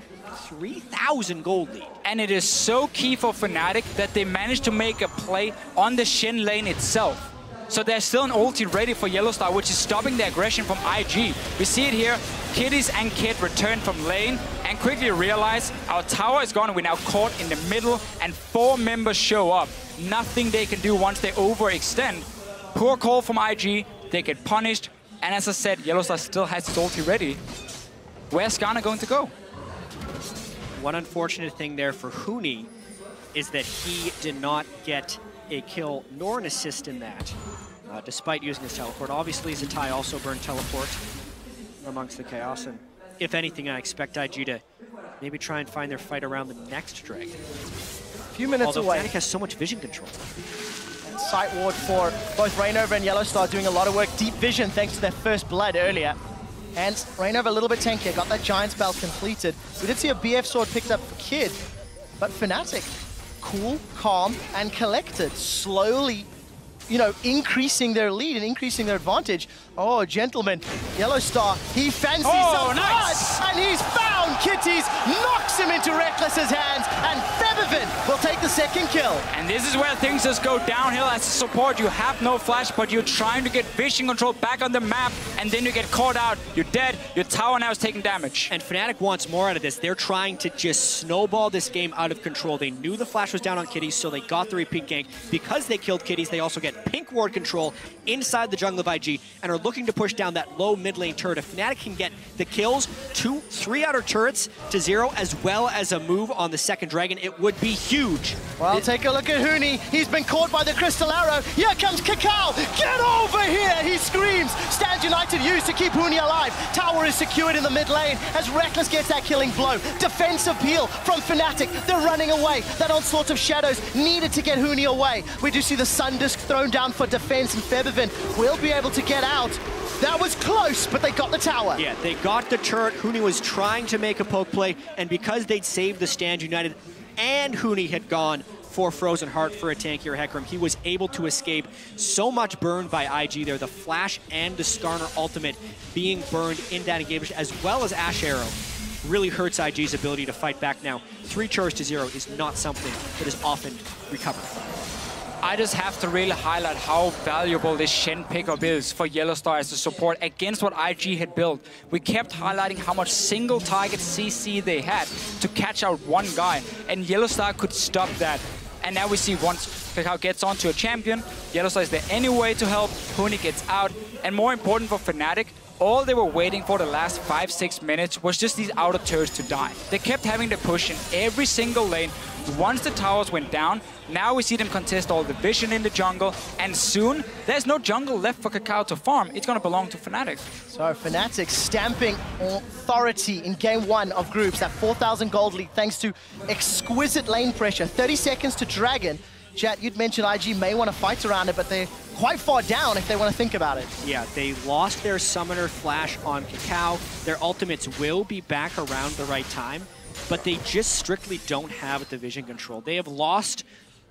3,000 gold lead. And it is so key for Fnatic that they managed to make a play on the Shen lane itself. So there's still an ulti ready for Yellowstar, which is stopping the aggression from IG. We see it here. Kitties and Kid return from lane and quickly realize our tower is gone. We're now caught in the middle, and 4 members show up. Nothing they can do once they overextend. Poor call from IG. They get punished. And as I said, Yellowstar still has its ulti ready. Where's Ghana going to go? One unfortunate thing there for Huni is that he did not get a kill nor an assist in that, despite using his teleport. Obviously, Zitai also burned teleport amongst the chaos, and if anything, I expect IG to maybe try and find their fight around the next dragon. A few minutes Although away. Fnatic has so much vision control. And sight ward for both Rainova and Yellowstar doing a lot of work. Deep vision thanks to their first blood earlier. And Rainova a little bit tankier, got that giant spell completed. We did see a BF sword picked up for Kid, but Fnatic, cool, calm, and collected, slowly, you know, increasing their lead and increasing their advantage. Oh, gentlemen, Yellowstar, he fancies some nice. blood, and he's found Kitties, knocks him into Reckless's hands, and Febiven will take the second kill. And this is where things just go downhill. As a support, you have no flash, but you're trying to get vision control back on the map, and then you get caught out, you're dead, your tower now is taking damage. And Fnatic wants more out of this. They're trying to just snowball this game out of control. They knew the flash was down on Kitties, so they got the repeat gank. Because they killed Kitties, they also get pink ward control inside the jungle of IG, and are looking to push down that low mid lane turret. If Fnatic can get the kills, 3 outer turrets to 0, as well as a move on the second dragon, it would be huge. Well, take a look at Huni. He's been caught by the crystal arrow. Here comes Kakao. Get over here, he screams. Stand United used to keep Huni alive. Tower is secured in the mid lane as Reckless gets that killing blow. Defensive peel from Fnatic. They're running away. That onslaught of shadows needed to get Huni away. We do see the Sun Disc thrown down for defense, and Febiven will be able to get out. That was close, but they got the tower. Yeah, they got the turret. Huni was trying to make a poke play, and because they'd saved the stand United and Huni had gone for Frozen Heart for a tankier Hecarim, he was able to escape. So much burned by IG there. The Flash and the Skarner ultimate being burned in that engagement, as well as Ash Arrow, really hurts IG's ability to fight back now. 3 charges to 0 is not something that is often recovered. I just have to really highlight how valuable this Shen pickup is for Yellowstar as a support against what IG had built. We kept highlighting how much single target CC they had to catch out one guy, and Yellowstar could stop that. And now we see once Kakao gets onto a champion, Yellowstar is there anyway to help, Huni gets out, and more important for Fnatic, all they were waiting for the last 5-6 minutes was just these outer turrets to die. They kept having to push in every single lane. Once the towers went down, now we see them contest all the vision in the jungle, and soon there's no jungle left for Kakao to farm. It's going to belong to Fnatic. So Fnatic stamping authority in game 1 of groups, that 4,000 gold lead thanks to exquisite lane pressure. 30 seconds to Dragon. Chat, you'd mentioned IG may want to fight around it, but they're quite far down if they want to think about it. Yeah, they lost their summoner flash on Kakao. Their ultimates will be back around the right time, but they just strictly don't have the vision control. They have lost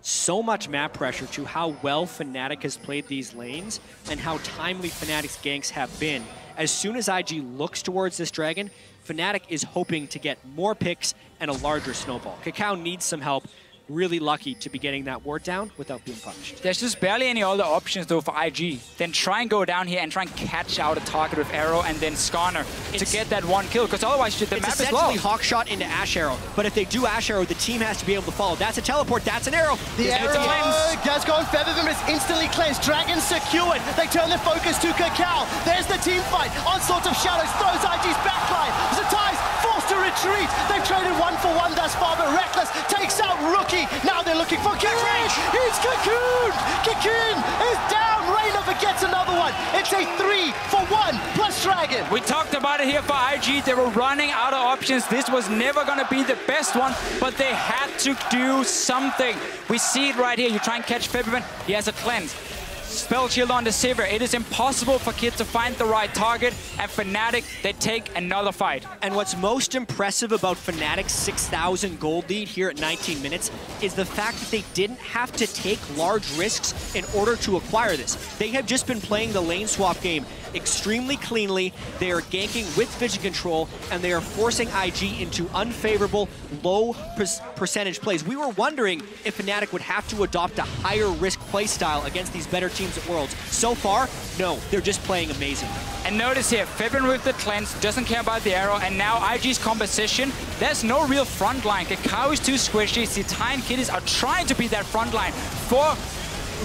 so much map pressure to how well Fnatic has played these lanes and how timely Fnatic's ganks have been. As soon as IG looks towards this Dragon, Fnatic is hoping to get more picks and a larger snowball. Kakao needs some help. Really lucky to be getting that ward down without being punished. There's just barely any other options though for IG. Then try and go down here and try and catch out a target with arrow and then Skarner to get that one kill, because otherwise the map is low. It's essentially hawk shot into Ash Arrow, but if they do Ash Arrow, the team has to be able to follow. That's a teleport, that's an arrow. The arrow does go on Featherman, but it's instantly cleansed. Dragon secured. They turn their focus to Kakao. There's the team fight. Onslaught of Shadows throws IG's backline. Zatai's forced to retreat. They've traded 1-for-1 thus far, but Reckless takes out Rookie. Now they're looking for Cocoon. It's Cocoon. Cocoon is down. Rainover gets another one. It's a 3-for-1 plus Dragon. We talked about it here for IG. They were running out of options. This was never going to be the best one, but they had to do something. We see it right here. You try and catch Featherman. He has a cleanse. Spell shield on the Sivir. It is impossible for Kid to find the right target, and Fnatic, they take another fight. And what's most impressive about Fnatic's 6,000 gold lead here at 19 minutes is the fact that they didn't have to take large risks in order to acquire this. They have just been playing the lane swap game extremely cleanly. They are ganking with vision control, and they are forcing IG into unfavorable, low percentage plays. We were wondering if Fnatic would have to adopt a higher risk play style against these better teams at Worlds. So far, no, they're just playing amazing. And notice here, Featherman with the cleanse, doesn't care about the arrow, and now IG's composition, there's no real front line. Kakao is too squishy. Zitai and Kiddies are trying to be that front line for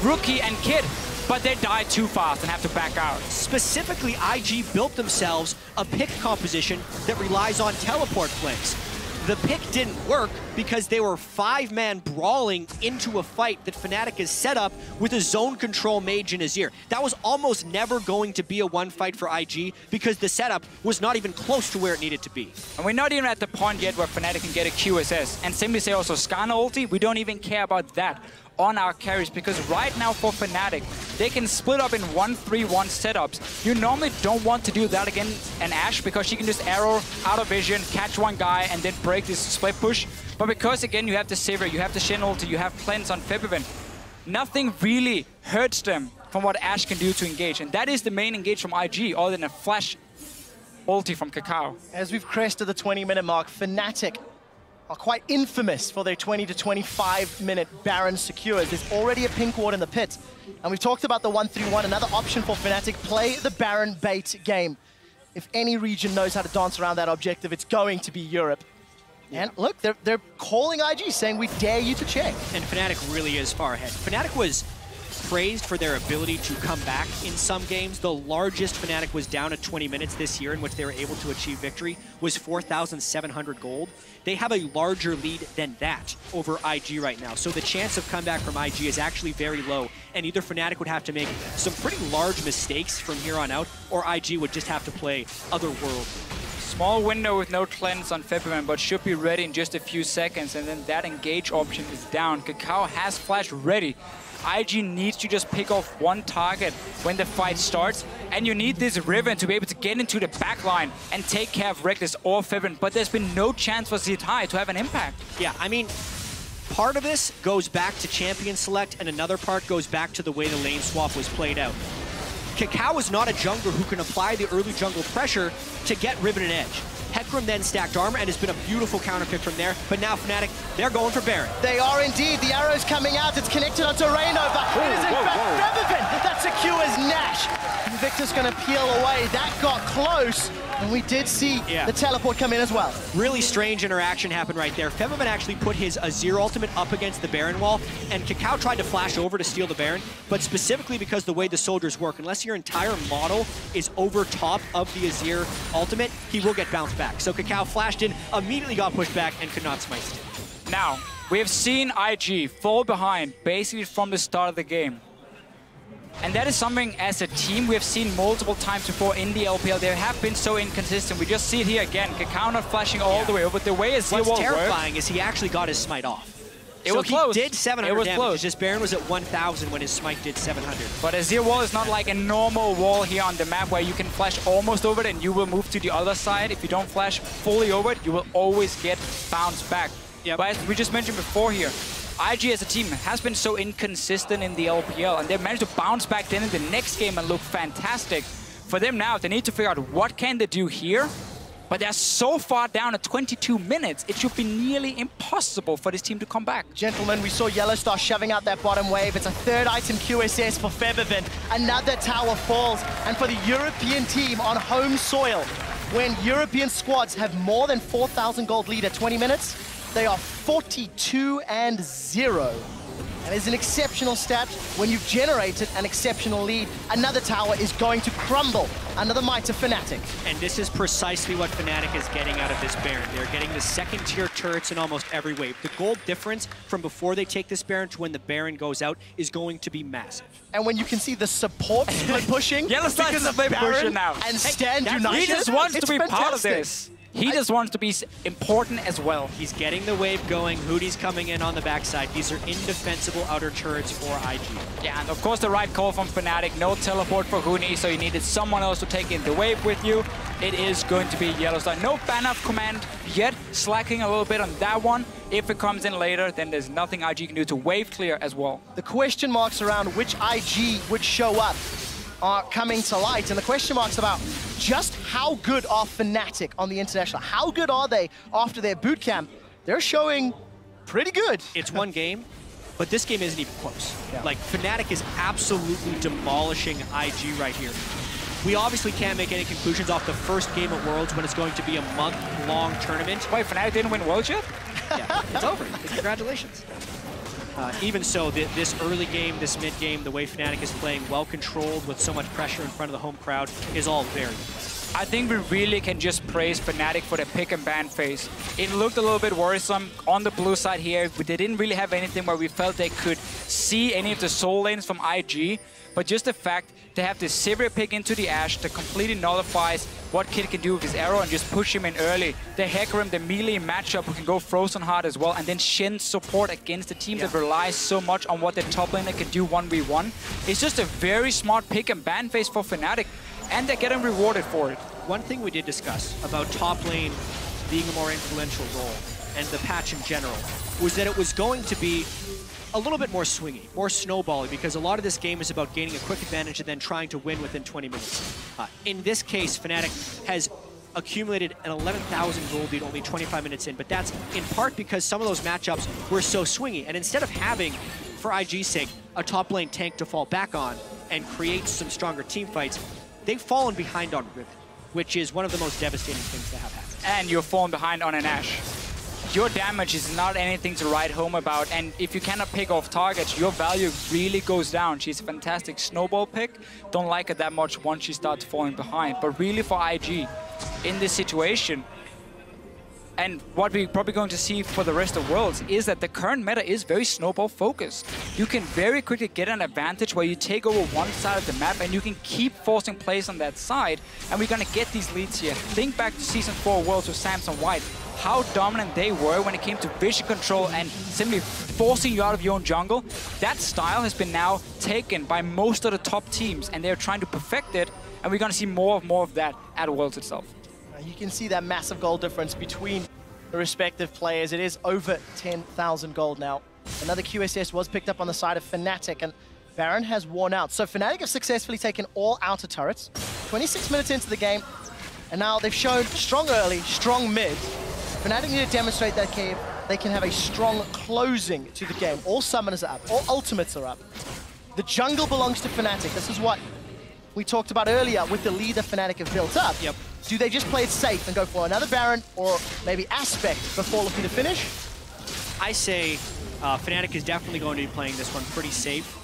Rookie and Kid, but they die too fast and have to back out. Specifically, IG built themselves a pick composition that relies on teleport flanks. The pick didn't work because they were 5-man brawling into a fight that Fnatic has set up with a zone control mage in Azir. That was almost never going to be a one fight for IG because the setup was not even close to where it needed to be. And we're not even at the point yet where Fnatic can get a QSS. And simply say also Skarner ulti, we don't even care about that on our carries, because right now for Fnatic, they can split up in 1-3-1 setups. You normally don't want to do that against an Ashe because she can just arrow out of vision, catch one guy, and then break this split push. But because again, you have the Sivir, you have the Shen ulti, you have cleanse on Featherman, nothing really hurts them from what Ashe can do to engage. And that is the main engage from IG, other than a flash ulti from Kakao. As we've crested the 20-minute mark, Fnatic are quite infamous for their 20 to 25-minute Baron secures. There's already a pink ward in the pit. And we've talked about the 1-3-1, another option for Fnatic. Play the Baron bait game. If any region knows how to dance around that objective, it's going to be Europe. Yeah. And look, they're calling IG, saying we dare you to check. And Fnatic really is far ahead. Fnatic was praised for their ability to come back in some games. The largest Fnatic was down at 20 minutes this year in which they were able to achieve victory was 4,700 gold. They have a larger lead than that over IG right now. So the chance of comeback from IG is actually very low. And either Fnatic would have to make some pretty large mistakes from here on out, or IG would just have to play otherworldly. Small window with no cleanse on Featherman, but should be ready in just a few seconds, and then that engage option is down. Kakao has flash ready. IG needs to just pick off one target when the fight starts, and you need this Riven to be able to get into the backline and take care of Reckless or Featherman, but there's been no chance for Zitai to have an impact. Yeah, I mean, part of this goes back to champion select, and another part goes back to the way the lane swap was played out. Kakao is not a jungler who can apply the early jungle pressure to get Riven and Edge. Hecarim then stacked armor, and it's been a beautiful counter pick from there. But now Fnatic, they're going for Baron. They are indeed. The arrow's coming out. It's connected onto Rainover. It is in fact Featherman that secures Nash. Victor's going to peel away. That got close, and we did see the teleport come in as well. Really strange interaction happened right there. Febiven actually put his Azir ultimate up against the Baron wall, and Kakao tried to flash over to steal the Baron, but specifically because the way the soldiers work, unless your entire model is over top of the Azir ultimate, he will get bounced back. So Kakao flashed in, immediately got pushed back, and could not smite it. Now, we have seen IG fall behind basically from the start of the game. And that is something as a team we have seen multiple times before in the LPL. They have been so inconsistent. We just see it here again. Kakao not flashing all the way over. The way Azir What's terrifying is he actually got his smite off. It was close. He did 700 it was damage. Close. His Baron was at 1,000 when his smite did 700. But Azir wall is not like a normal wall here on the map where you can flash almost over it and you will move to the other side. If you don't flash fully over it, you will always get bounced back. But as we just mentioned before here, IG as a team has been so inconsistent in the LPL, and they've managed to bounce back then in the next game and look fantastic. For them now, they need to figure out what can they do here, but they're so far down at 22 minutes, it should be nearly impossible for this team to come back. Gentlemen, we saw Yellowstar shoving out that bottom wave. It's a third item QSS for Febiven. Another tower falls, and for the European team on home soil, when European squads have more than 4,000 gold lead at 20 minutes, they are 42-0. And it's an exceptional stat. When you've generated an exceptional lead, another tower is going to crumble under the might of Fnatic. And this is precisely what Fnatic is getting out of this Baron. They're getting the second-tier turrets in almost every wave. The gold difference from before they take this Baron to when the Baron goes out is going to be massive. And when you can see the support pushing Yellowstar's a big pusher now. And Stand United, he just wants to be fantastic. part of this. He just wants to be important as well. He's getting the wave going. Hootie's coming in on the backside. These are indefensible outer turrets for IG. Yeah, and of course the right call from Fnatic. No teleport for Huni, so you needed someone else to take in the wave with you. It is going to be Yellowstar. No ban of command yet, slacking a little bit on that one. If it comes in later, then there's nothing IG can do to wave clear as well. The question marks around which IG would show up are coming to light, and the question marks about just how good are Fnatic on the international. How good are they after their boot camp? They're showing pretty good. It's one game, but this game isn't even close. Like, Fnatic is absolutely demolishing IG right here. We obviously can't make any conclusions off the first game at Worlds when it's going to be a month-long tournament. Wait, Fnatic didn't win Worlds yet? Yeah, it's over. Congratulations. Even so, this early game, this mid game, the way Fnatic is playing, well controlled with so much pressure in front of the home crowd, is all very good. I think we really can just praise Fnatic for the pick and ban phase. It looked a little bit worrisome on the blue side here. They didn't really have anything where we felt they could see any of the soul lanes from IG, but just the fact they have this Sivir pick into the Ashe that completely nullifies what Kid can do with his arrow and just push him in early. The Hecarim, the melee matchup who can go Frozen Heart as well, and then Shen's support against a team that relies so much on what their top laner can do 1v1. It's just a very smart pick and ban phase for Fnatic, and they're getting rewarded for it. One thing we did discuss about top lane being a more influential role, and the patch in general, was that it was going to be a little bit more swingy, more snowbally, because a lot of this game is about gaining a quick advantage and then trying to win within 20 minutes. In this case, Fnatic has accumulated an 11,000 gold lead only 25 minutes in, but that's in part because some of those matchups were so swingy. And instead of having, for IG's sake, a top lane tank to fall back on and create some stronger team fights, they've fallen behind on Riven, which is one of the most devastating things to have happen. And you're falling behind on an Ashe. Your damage is not anything to write home about, and if you cannot pick off targets, your value really goes down. She's a fantastic snowball pick. Don't like her that much once she starts falling behind. But really for IG, in this situation, and what we're probably going to see for the rest of Worlds, is that the current meta is very snowball focused. You can very quickly get an advantage where you take over one side of the map and you can keep forcing plays on that side, and we're going to get these leads here. Think back to Season 4 Worlds with Samson White. How dominant they were when it came to vision control and simply forcing you out of your own jungle. That style has been now taken by most of the top teams, and they're trying to perfect it, and we're going to see more of that at Worlds itself. You can see that massive goal difference between the respective players. It is over 10,000 gold now. Another QSS was picked up on the side of Fnatic, and Baron has worn out. So Fnatic have successfully taken all outer turrets. 26 minutes into the game, and now they've shown strong early, strong mid. Fnatic need to demonstrate that they can have a strong closing to the game. All summoners are up, all ultimates are up. The jungle belongs to Fnatic. This is what we talked about earlier with the lead that Fnatic have built up. Yep. Do they just play it safe and go for another Baron or maybe Aspect before looking to finish? I say Fnatic is definitely going to be playing this one pretty safe.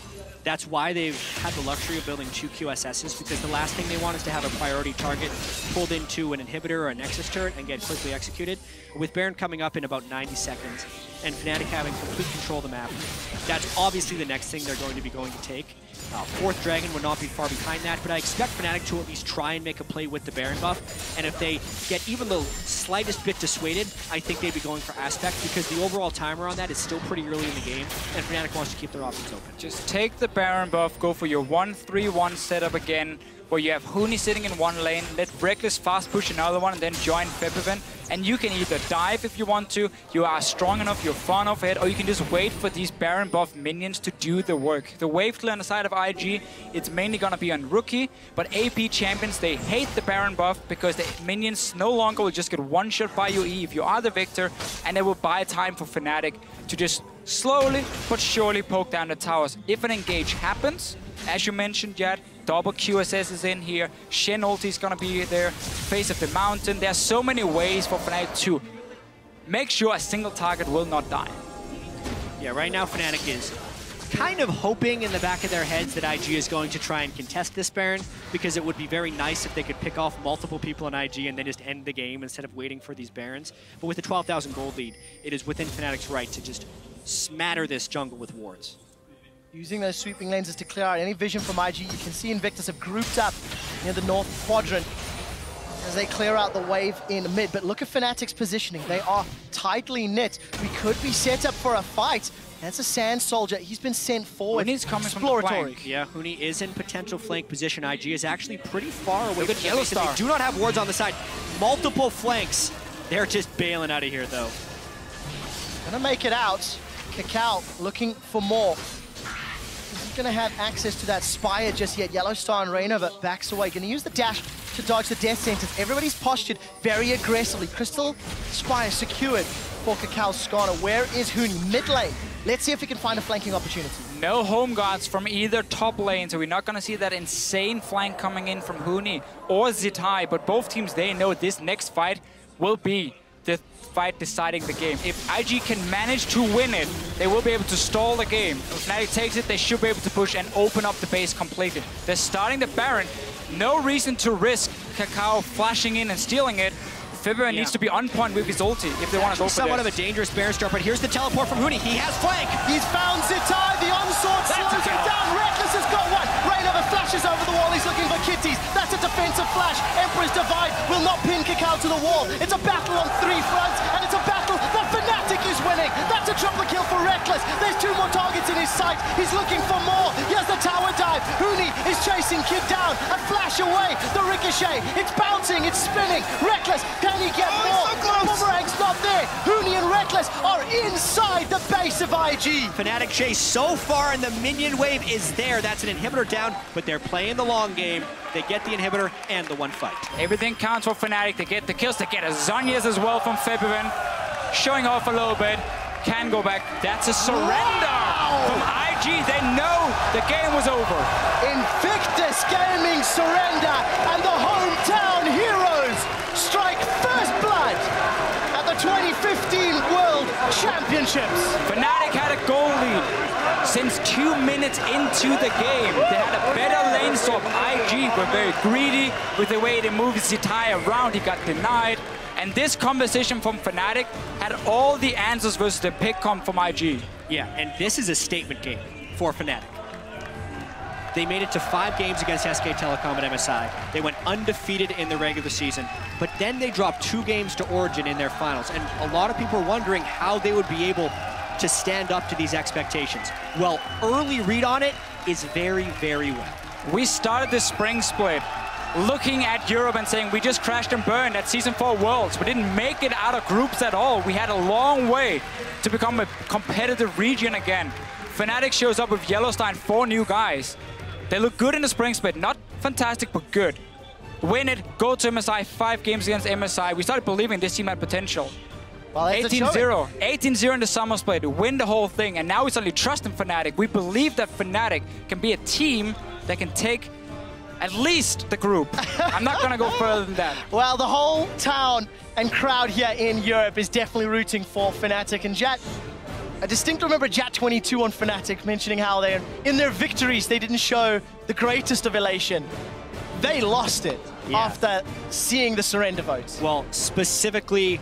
That's why they've had the luxury of building 2 QSSs, because the last thing they want is to have a priority target pulled into an inhibitor or a Nexus turret and get quickly executed. With Baron coming up in about 90 seconds and Fnatic having complete control of the map, that's obviously the next thing they're going to take. 4th Dragon would not be far behind that, but I expect Fnatic to at least try and make a play with the Baron buff, and if they get even the slightest bit dissuaded, I think they'd be going for Aspect, because the overall timer on that is still pretty early in the game, and Fnatic wants to keep their options open. Just take the Baron buff, go for your 1-3-1 setup again, where you have Huni sitting in one lane, let Reckless fast push another one, and then join Febiven. And you can either dive if you want to, you are strong enough, you're far enough ahead, or you can just wait for these Baron buff minions to do the work. The wave clear on the side of IG, it's mainly gonna be on Rookie, but AP champions, they hate the Baron buff because the minions no longer will just get one shot by your E if you are the victor, and they will buy time for Fnatic to just slowly but surely poke down the towers. If an engage happens, as you mentioned, Jad, double QSS is in here, Shen ulti is gonna be there, face of the mountain. There's so many ways for Fnatic to make sure a single target will not die. Yeah, right now Fnatic is kind of hoping in the back of their heads that IG is going to try and contest this Baron, because it would be very nice if they could pick off multiple people in IG and then just end the game instead of waiting for these Barons. But with the 12,000 gold lead, it is within Fnatic's right to just smatter this jungle with wards. Using those sweeping lenses to clear out any vision from IG. You can see Invictus have grouped up near the north quadrant as they clear out the wave in mid. But look at Fnatic's positioning. They are tightly knit. We could be set up for a fight. That's a Sand Soldier. He's been sent forward. Huni's coming from the flank. Yeah, Huni is in potential flank position. IG is actually pretty far away. Look at Yellow Star. They do not have wards on the side. Multiple flanks. They're just bailing out of here, though. Gonna make it out. Cacao looking for more. Isn't gonna have access to that Spire just yet. Yellow Star and Reignover backs away. Gonna use the dash to dodge the death sentence. Everybody's postured very aggressively. Crystal Spire secured for Cacao Skarner. Where is Huni? Mid lane. Let's see if he can find a flanking opportunity. No home guards from either top lane, so we're not gonna see that insane flank coming in from Huni or Zitai, but both teams, they know this next fight will be the fight deciding the game. If IG can manage to win it, they will be able to stall the game. If Fnatic takes it, they should be able to push and open up the base completely. They're starting the Baron. No reason to risk Cacao flashing in and stealing it. Febiven needs to be on point with his ulti if they want to go for somewhat this. of a dangerous Baron start, but here's the teleport from Huni. He has flank. He's found Zitai. The onslaught slows him down. Reckless has got one. Reignover flashes over the wall. He's looking for kitties. That's a defensive flash. Emperor's Divide will not pin Cacao to the wall. It's a battle on 3 fronts, and it's a battle that Fnatic is winning. That's a triple kill for Reckless. There's 2 more targets in his sight. He's looking for more. Here's the tower dive. Huni is chasing Kid down. A flash away. The ricochet. It's bouncing. It's spinning. Reckless, can he get more? Boomerang's not there. Huni and Reckless are inside the base of IG. Fnatic chase so far, and the minion wave is there. That's an inhibitor down, but they're playing the long game. They get the inhibitor and the one fight. Everything counts for Fnatic. They get the kills. They get a Zhonya's as well from Febiven. Showing off a little bit. Can go back. That's a surrender from IG. They know the game was over. Invictus Gaming surrender, and the hometown heroes strike first blood at the 2015 World Championships. Fnatic had a goal lead since 2 minutes into the game. They had a better lane swap. IG were very greedy with the way they moved Zitai around. He got denied. And this conversation from Fnatic had all the answers versus the pick comp from IG. Yeah, and this is a statement game for Fnatic. They made it to 5 games against SK Telecom and MSI. They went undefeated in the regular season, but then they dropped 2 games to Origin in their finals. And a lot of people are wondering how they would be able to stand up to these expectations. Well, early read on it is very, very well. We started the spring split looking at Europe and saying we just crashed and burned at Season 4 Worlds. We didn't make it out of groups at all. We had a long way to become a competitive region again. Fnatic shows up with Yellowstar and 4 new guys. They look good in the spring split. Not fantastic, but good. Win it, go to MSI, 5 games against MSI. We started believing this team had potential. Well, 18-0. 18-0 in the summer split, win the whole thing, and now we suddenly trust in Fnatic. We believe that Fnatic can be a team that can take at least the group. I'm not going to go further than that. Well, the whole town and crowd here in Europe is definitely rooting for Fnatic. And Jat, I distinctly remember Jat22 on Fnatic mentioning how in their victories, they didn't show the greatest of elation. They lost it after seeing the surrender votes. Well, specifically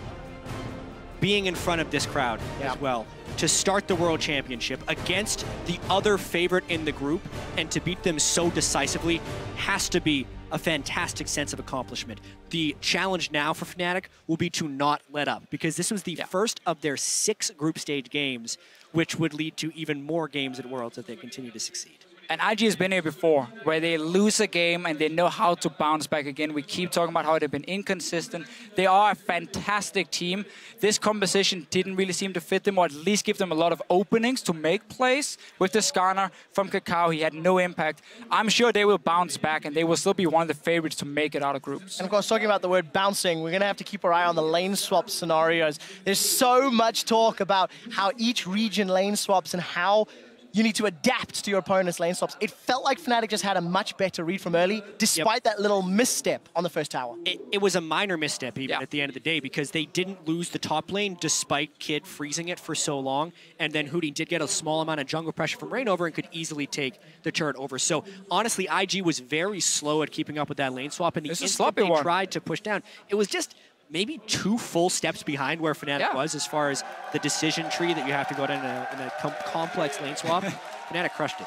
being in front of this crowd as well, to start the World Championship against the other favorite in the group and to beat them so decisively has to be a fantastic sense of accomplishment. The challenge now for Fnatic will be to not let up, because this was the first of their 6 group stage games, which would lead to even more games at Worlds if they continue to succeed. And IG has been here before, where they lose a game and they know how to bounce back again. We keep talking about how they've been inconsistent. They are a fantastic team. This composition didn't really seem to fit them, or at least give them a lot of openings to make plays. With the Skarner from Kakao, he had no impact. I'm sure they will bounce back and they will still be one of the favorites to make it out of groups. And of course, talking about the word bouncing, we're going to have to keep our eye on the lane swap scenarios. There's so much talk about how each region lane swaps and how you need to adapt to your opponent's lane swaps. It felt like Fnatic just had a much better read from early, despite that little misstep on the first tower. It was a minor misstep even at the end of the day, because they didn't lose the top lane despite Kid freezing it for so long. And then Hootie did get a small amount of jungle pressure from Reignover and could easily take the turret over. So honestly, IG was very slow at keeping up with that lane swap. And the instant they tried to push down, it was just maybe 2 full steps behind where Fnatic was as far as the decision tree that you have to go down in a complex lane swap. Fnatic crushed it.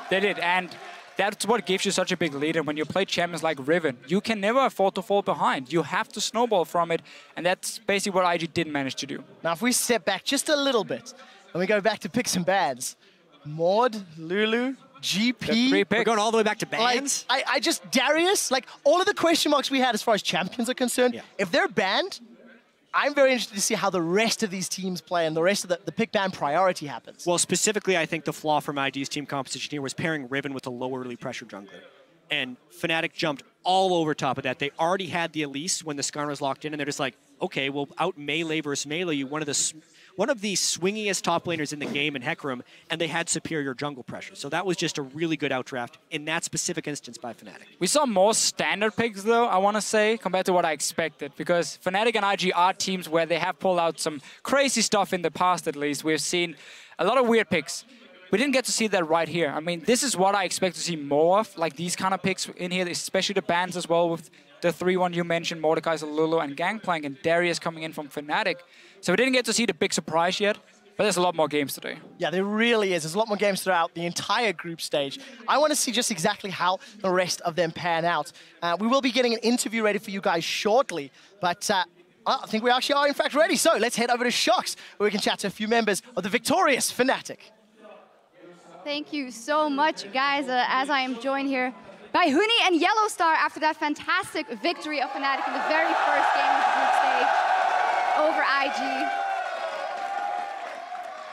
They did, and that's what gives you such a big lead. And when you play champions like Riven, you can never afford to fall behind. You have to snowball from it, and that's basically what IG didn't manage to do. Now, if we step back just a little bit, and we go back to picks and bans, Maud, Lulu, GP. We're going all the way back to bans? Like, I just, Darius, like all of the question marks we had as far as champions are concerned, if they're banned, I'm very interested to see how the rest of these teams play and the rest of the pick ban priority happens. Well, specifically, I think the flaw from IG's team composition here was pairing Riven with a low early pressure jungler. And Fnatic jumped all over top of that. They already had the Elise when the Skarner was locked in, and they're just like, okay, well, out melee versus melee, you one of the swingiest top laners in the game in Hecarim, and they had superior jungle pressure. So that was just a really good outdraft in that specific instance by Fnatic. We saw more standard picks, though, I want to say, compared to what I expected, because Fnatic and IG are teams where they have pulled out some crazy stuff in the past, at least. We've seen a lot of weird picks. We didn't get to see that right here. I mean, this is what I expect to see more of, like these kind of picks in here, especially the bans as well, with the 3-1 you mentioned, Mordekaiser, Lulu, and Gangplank, and Darius coming in from Fnatic. So we didn't get to see the big surprise yet, but there's a lot more games today. Yeah, there really is. There's a lot more games throughout the entire group stage. I want to see just exactly how the rest of them pan out. We will be getting an interview ready for you guys shortly, but I think we actually are, in fact, ready. So let's head over to Shox, where we can chat to a few members of the victorious Fnatic. Thank you so much, guys, as I am joined here by Huni and Yellowstar after that fantastic victory of Fnatic in the very first game of the group stage over IG.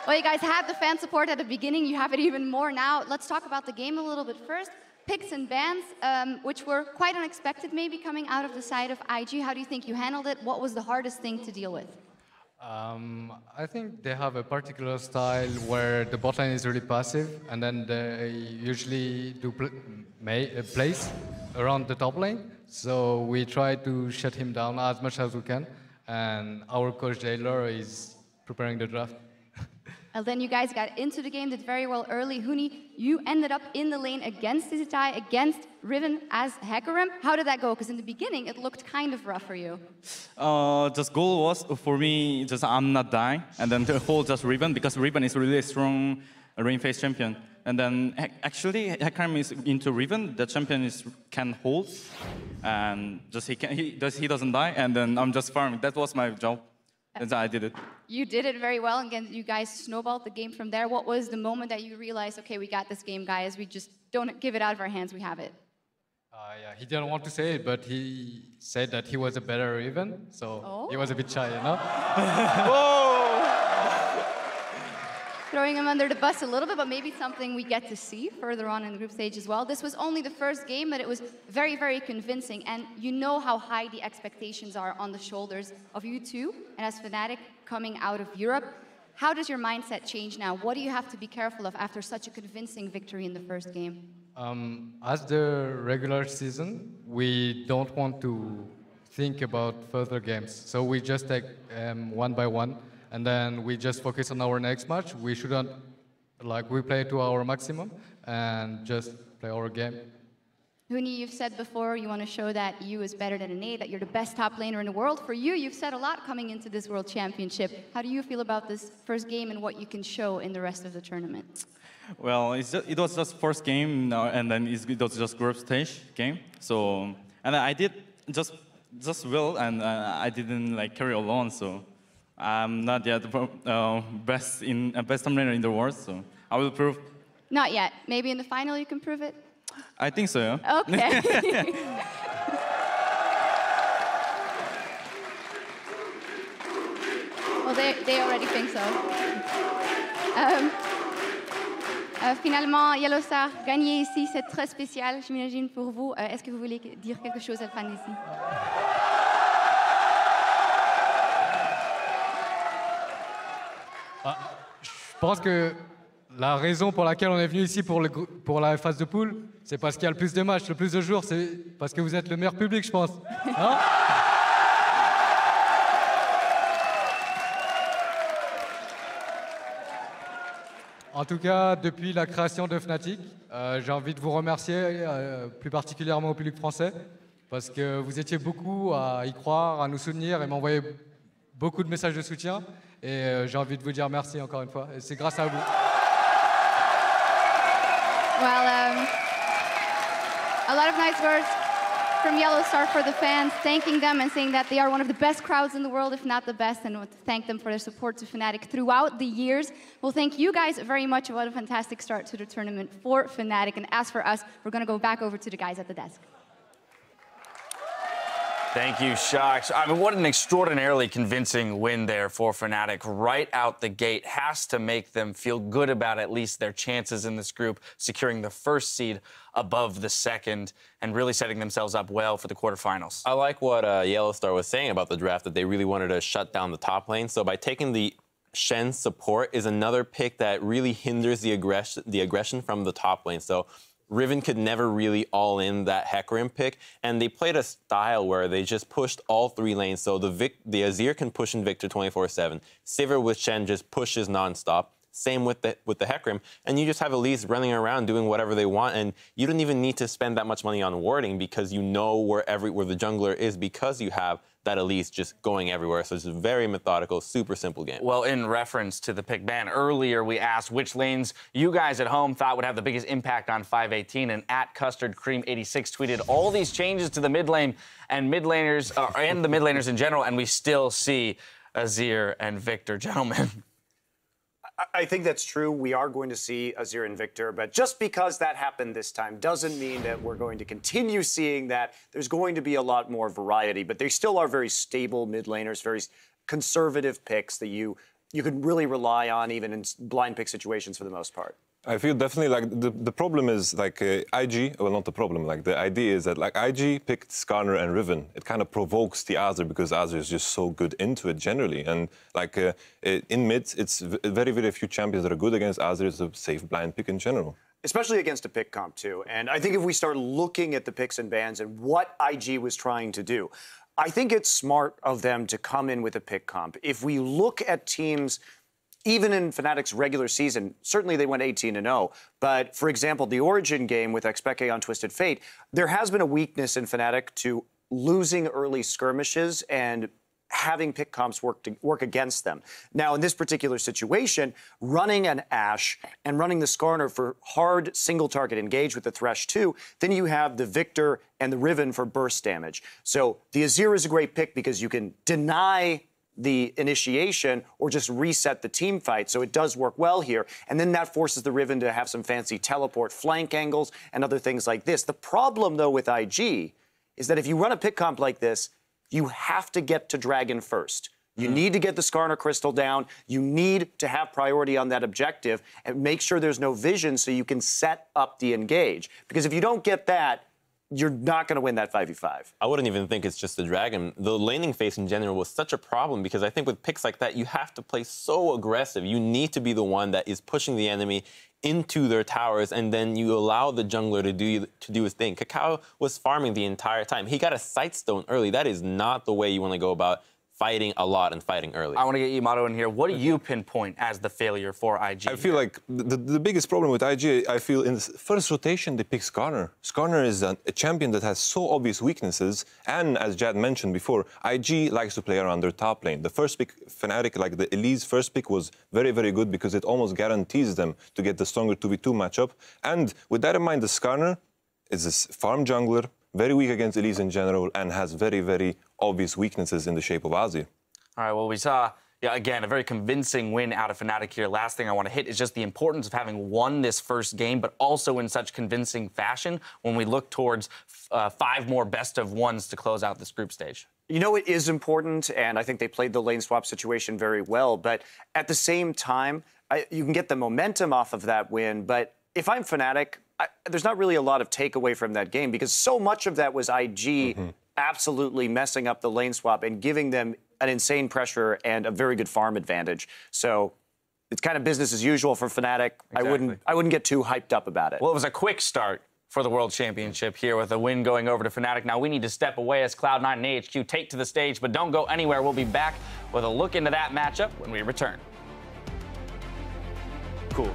Well, you guys had the fan support at the beginning. You have it even more now. Let's talk about the game a little bit first. Picks and bans, which were quite unexpected maybe coming out of the side of IG. How do you think you handled it? What was the hardest thing to deal with? I think they have a particular style where the bot lane is really passive, and then they usually do plays around the top lane. So we try to shut him down as much as we can, and our coach Taylor is preparing the draft. And then you guys got into the game, did very well early. Huni, you ended up in the lane against Zitai, against Riven as Hecarim. How did that go? Because in the beginning, it looked kind of rough for you. Just goal was for me, just I'm not dying, and then to hold just Riven, because Riven is really a strong lane phase champion. And then actually, Hecarim is into Riven, the champion can hold, and just he doesn't die, and then I'm just farming. That was my job. And I did it. You did it very well, and again, you guys snowballed the game from there. What was the moment that you realized, okay, we got this game, guys, we just don't give it out of our hands, we have it? Yeah, he didn't want to say it, but he said that he was a better Riven, so he was a bit shy, you know? Whoa! Throwing him under the bus a little bit, but maybe something we get to see further on in the group stage as well. This was only the first game, but it was very, very convincing. And you know how high the expectations are on the shoulders of you two, and as Fnatic coming out of Europe. How does your mindset change now? What do you have to be careful of after such a convincing victory in the first game? As the regular season, we don't want to think about further games. So we just take one by one, and then we just focus on our next match. We shouldn't, we play to our maximum and just play our game. Huni, you've said before you want to show that you is better than an A, that you're the best top laner in the world. For you, you've said a lot coming into this World Championship. How do you feel about this first game and what you can show in the rest of the tournament? Well, it was just first game, and then it was just group stage game. So, and I did just well, and I didn't carry alone. So, I'm not yet best top laner in the world. So, I will prove. Not yet. Maybe in the final you can prove it. I think so. Yeah. Okay. Well, they already think so. Finalement, Yellow Star, gagner ici, c'est très spécial, j'imagine, pour vous. Est-ce que vous voulez dire quelque chose à la fin ici? Je pense que la raison pour laquelle on est venu ici pour la phase de poule, c'est parce qu'il y a le plus de matchs, le plus de jours, c'est parce que vous êtes le meilleur public, je pense. Hein? En tout cas, depuis la création de Fnatic, j'ai envie de vous remercier, plus particulièrement au public français, parce que vous étiez beaucoup à y croire, à nous soutenir et m'envoyer beaucoup de messages de soutien. Et j'ai envie de vous dire merci encore une fois. Et c'est grâce à vous. Well, a lot of nice words from Yellow Star for the fans, thanking them and saying that they are one of the best crowds in the world, if not the best, and to thank them for their support to Fnatic throughout the years. Well, thank you guys very much. What a fantastic start to the tournament for Fnatic. And as for us, we're going to go back over to the guys at the desk. Thank you, Shaks. I mean, what an extraordinarily convincing win there for Fnatic right out the gate. Has to make them feel good about at least their chances in this group, securing the first seed above the second, and really setting themselves up well for the quarterfinals. I like what Yellow Star was saying about the draft, that they really wanted to shut down the top lane. So by taking the Shen support is another pick that really hinders the aggression from the top lane. So Riven could never really all-in that Hecarim pick, and they played a style where they just pushed all three lanes. So the Azir can push Invictor 24/7. Sivir with Shen just pushes nonstop. Same with the Hecarim, and you just have Elise running around doing whatever they want, and you don't even need to spend that much money on warding because you know where the jungler is because you have that Elise just going everywhere. So it's a very methodical, super simple game. Well, in reference to the pick ban, earlier we asked which lanes you guys at home thought would have the biggest impact on 518, and at Custard Cream 86 tweeted all these changes to the mid lane and mid laners and the mid laners in general, and we still see Azir and Victor, gentlemen. I think that's true. We are going to see Azir and Victor, but just because that happened this time doesn't mean that we're going to continue seeing that. There's going to be a lot more variety, but they still are very stable mid laners, very conservative picks that you can really rely on even in blind pick situations for the most part. I feel definitely like the problem is IG, well, not the problem, the idea is that IG picked Skarner and Riven. It kind of provokes the Azir because Azir is just so good into it generally. And in mid, it's very, very few champions that are good against Azir. It's a safe blind pick in general. Especially against a pick comp too. And I think if we start looking at the picks and bans and what IG was trying to do, I think it's smart of them to come in with a pick comp. If we look at teams, even in Fnatic's regular season, certainly they went 18-0. But, for example, the Origin game with Xpeke on Twisted Fate, there has been a weakness in Fnatic to losing early skirmishes and having pick comps work against them. Now, in this particular situation, running an Ashe and running the Skarner for hard single-target engage with the Thresh 2, then you have the Victor and the Riven for burst damage. So the Azir is a great pick because you can deny the initiation or just reset the team fight. So it does work well here. And then that forces the Riven to have some fancy teleport flank angles and other things like this. The problem, though, with IG is that if you run a pick comp like this, you have to get to Dragon first. You need to get the Skarner crystal down. You need to have priority on that objective and make sure there's no vision so you can set up the engage. Because if you don't get that, you're not going to win that 5v5. I wouldn't even think it's just the Dragon. The laning phase in general was such a problem because I think with picks like that, you have to play so aggressive. You need to be the one that is pushing the enemy into their towers, and then you allow the jungler to do his thing. Kakao was farming the entire time. He got a Sightstone early. That is not the way you want to go about fighting a lot and fighting early. I want to get Yamato in here. What do you pinpoint as the failure for IG? I feel like the biggest problem with IG, I feel in the first rotation, they pick Skarner. Skarner is a champion that has so obvious weaknesses. And as Jad mentioned before, IG likes to play around their top lane. The first pick, Fnatic, like the Elise first pick was very, very good because it almost guarantees them to get the stronger 2v2 matchup. And with that in mind, the Skarner is a farm jungler, very weak against Elise in general, and has very, very obvious weaknesses in the shape of Azir. All right, well, we saw, again, a very convincing win out of Fnatic here. Last thing I want to hit is just the importance of having won this first game, but also in such convincing fashion when we look towards 5 more best-of-1s to close out this group stage. You know, it is important, and I think they played the lane swap situation very well, but at the same time, you can get the momentum off of that win, but if I'm Fnatic, there's not really a lot of takeaway from that game because so much of that was IG absolutely messing up the lane swap and giving them an insane pressure and a very good farm advantage. So it's kind of business as usual for Fnatic. Exactly. I wouldn't get too hyped up about it. Well, it was a quick start for the World Championship here with a win going over to Fnatic. Now we need to step away as Cloud9 and AHQ take to the stage, but don't go anywhere. We'll be back with a look into that matchup when we return. Cool.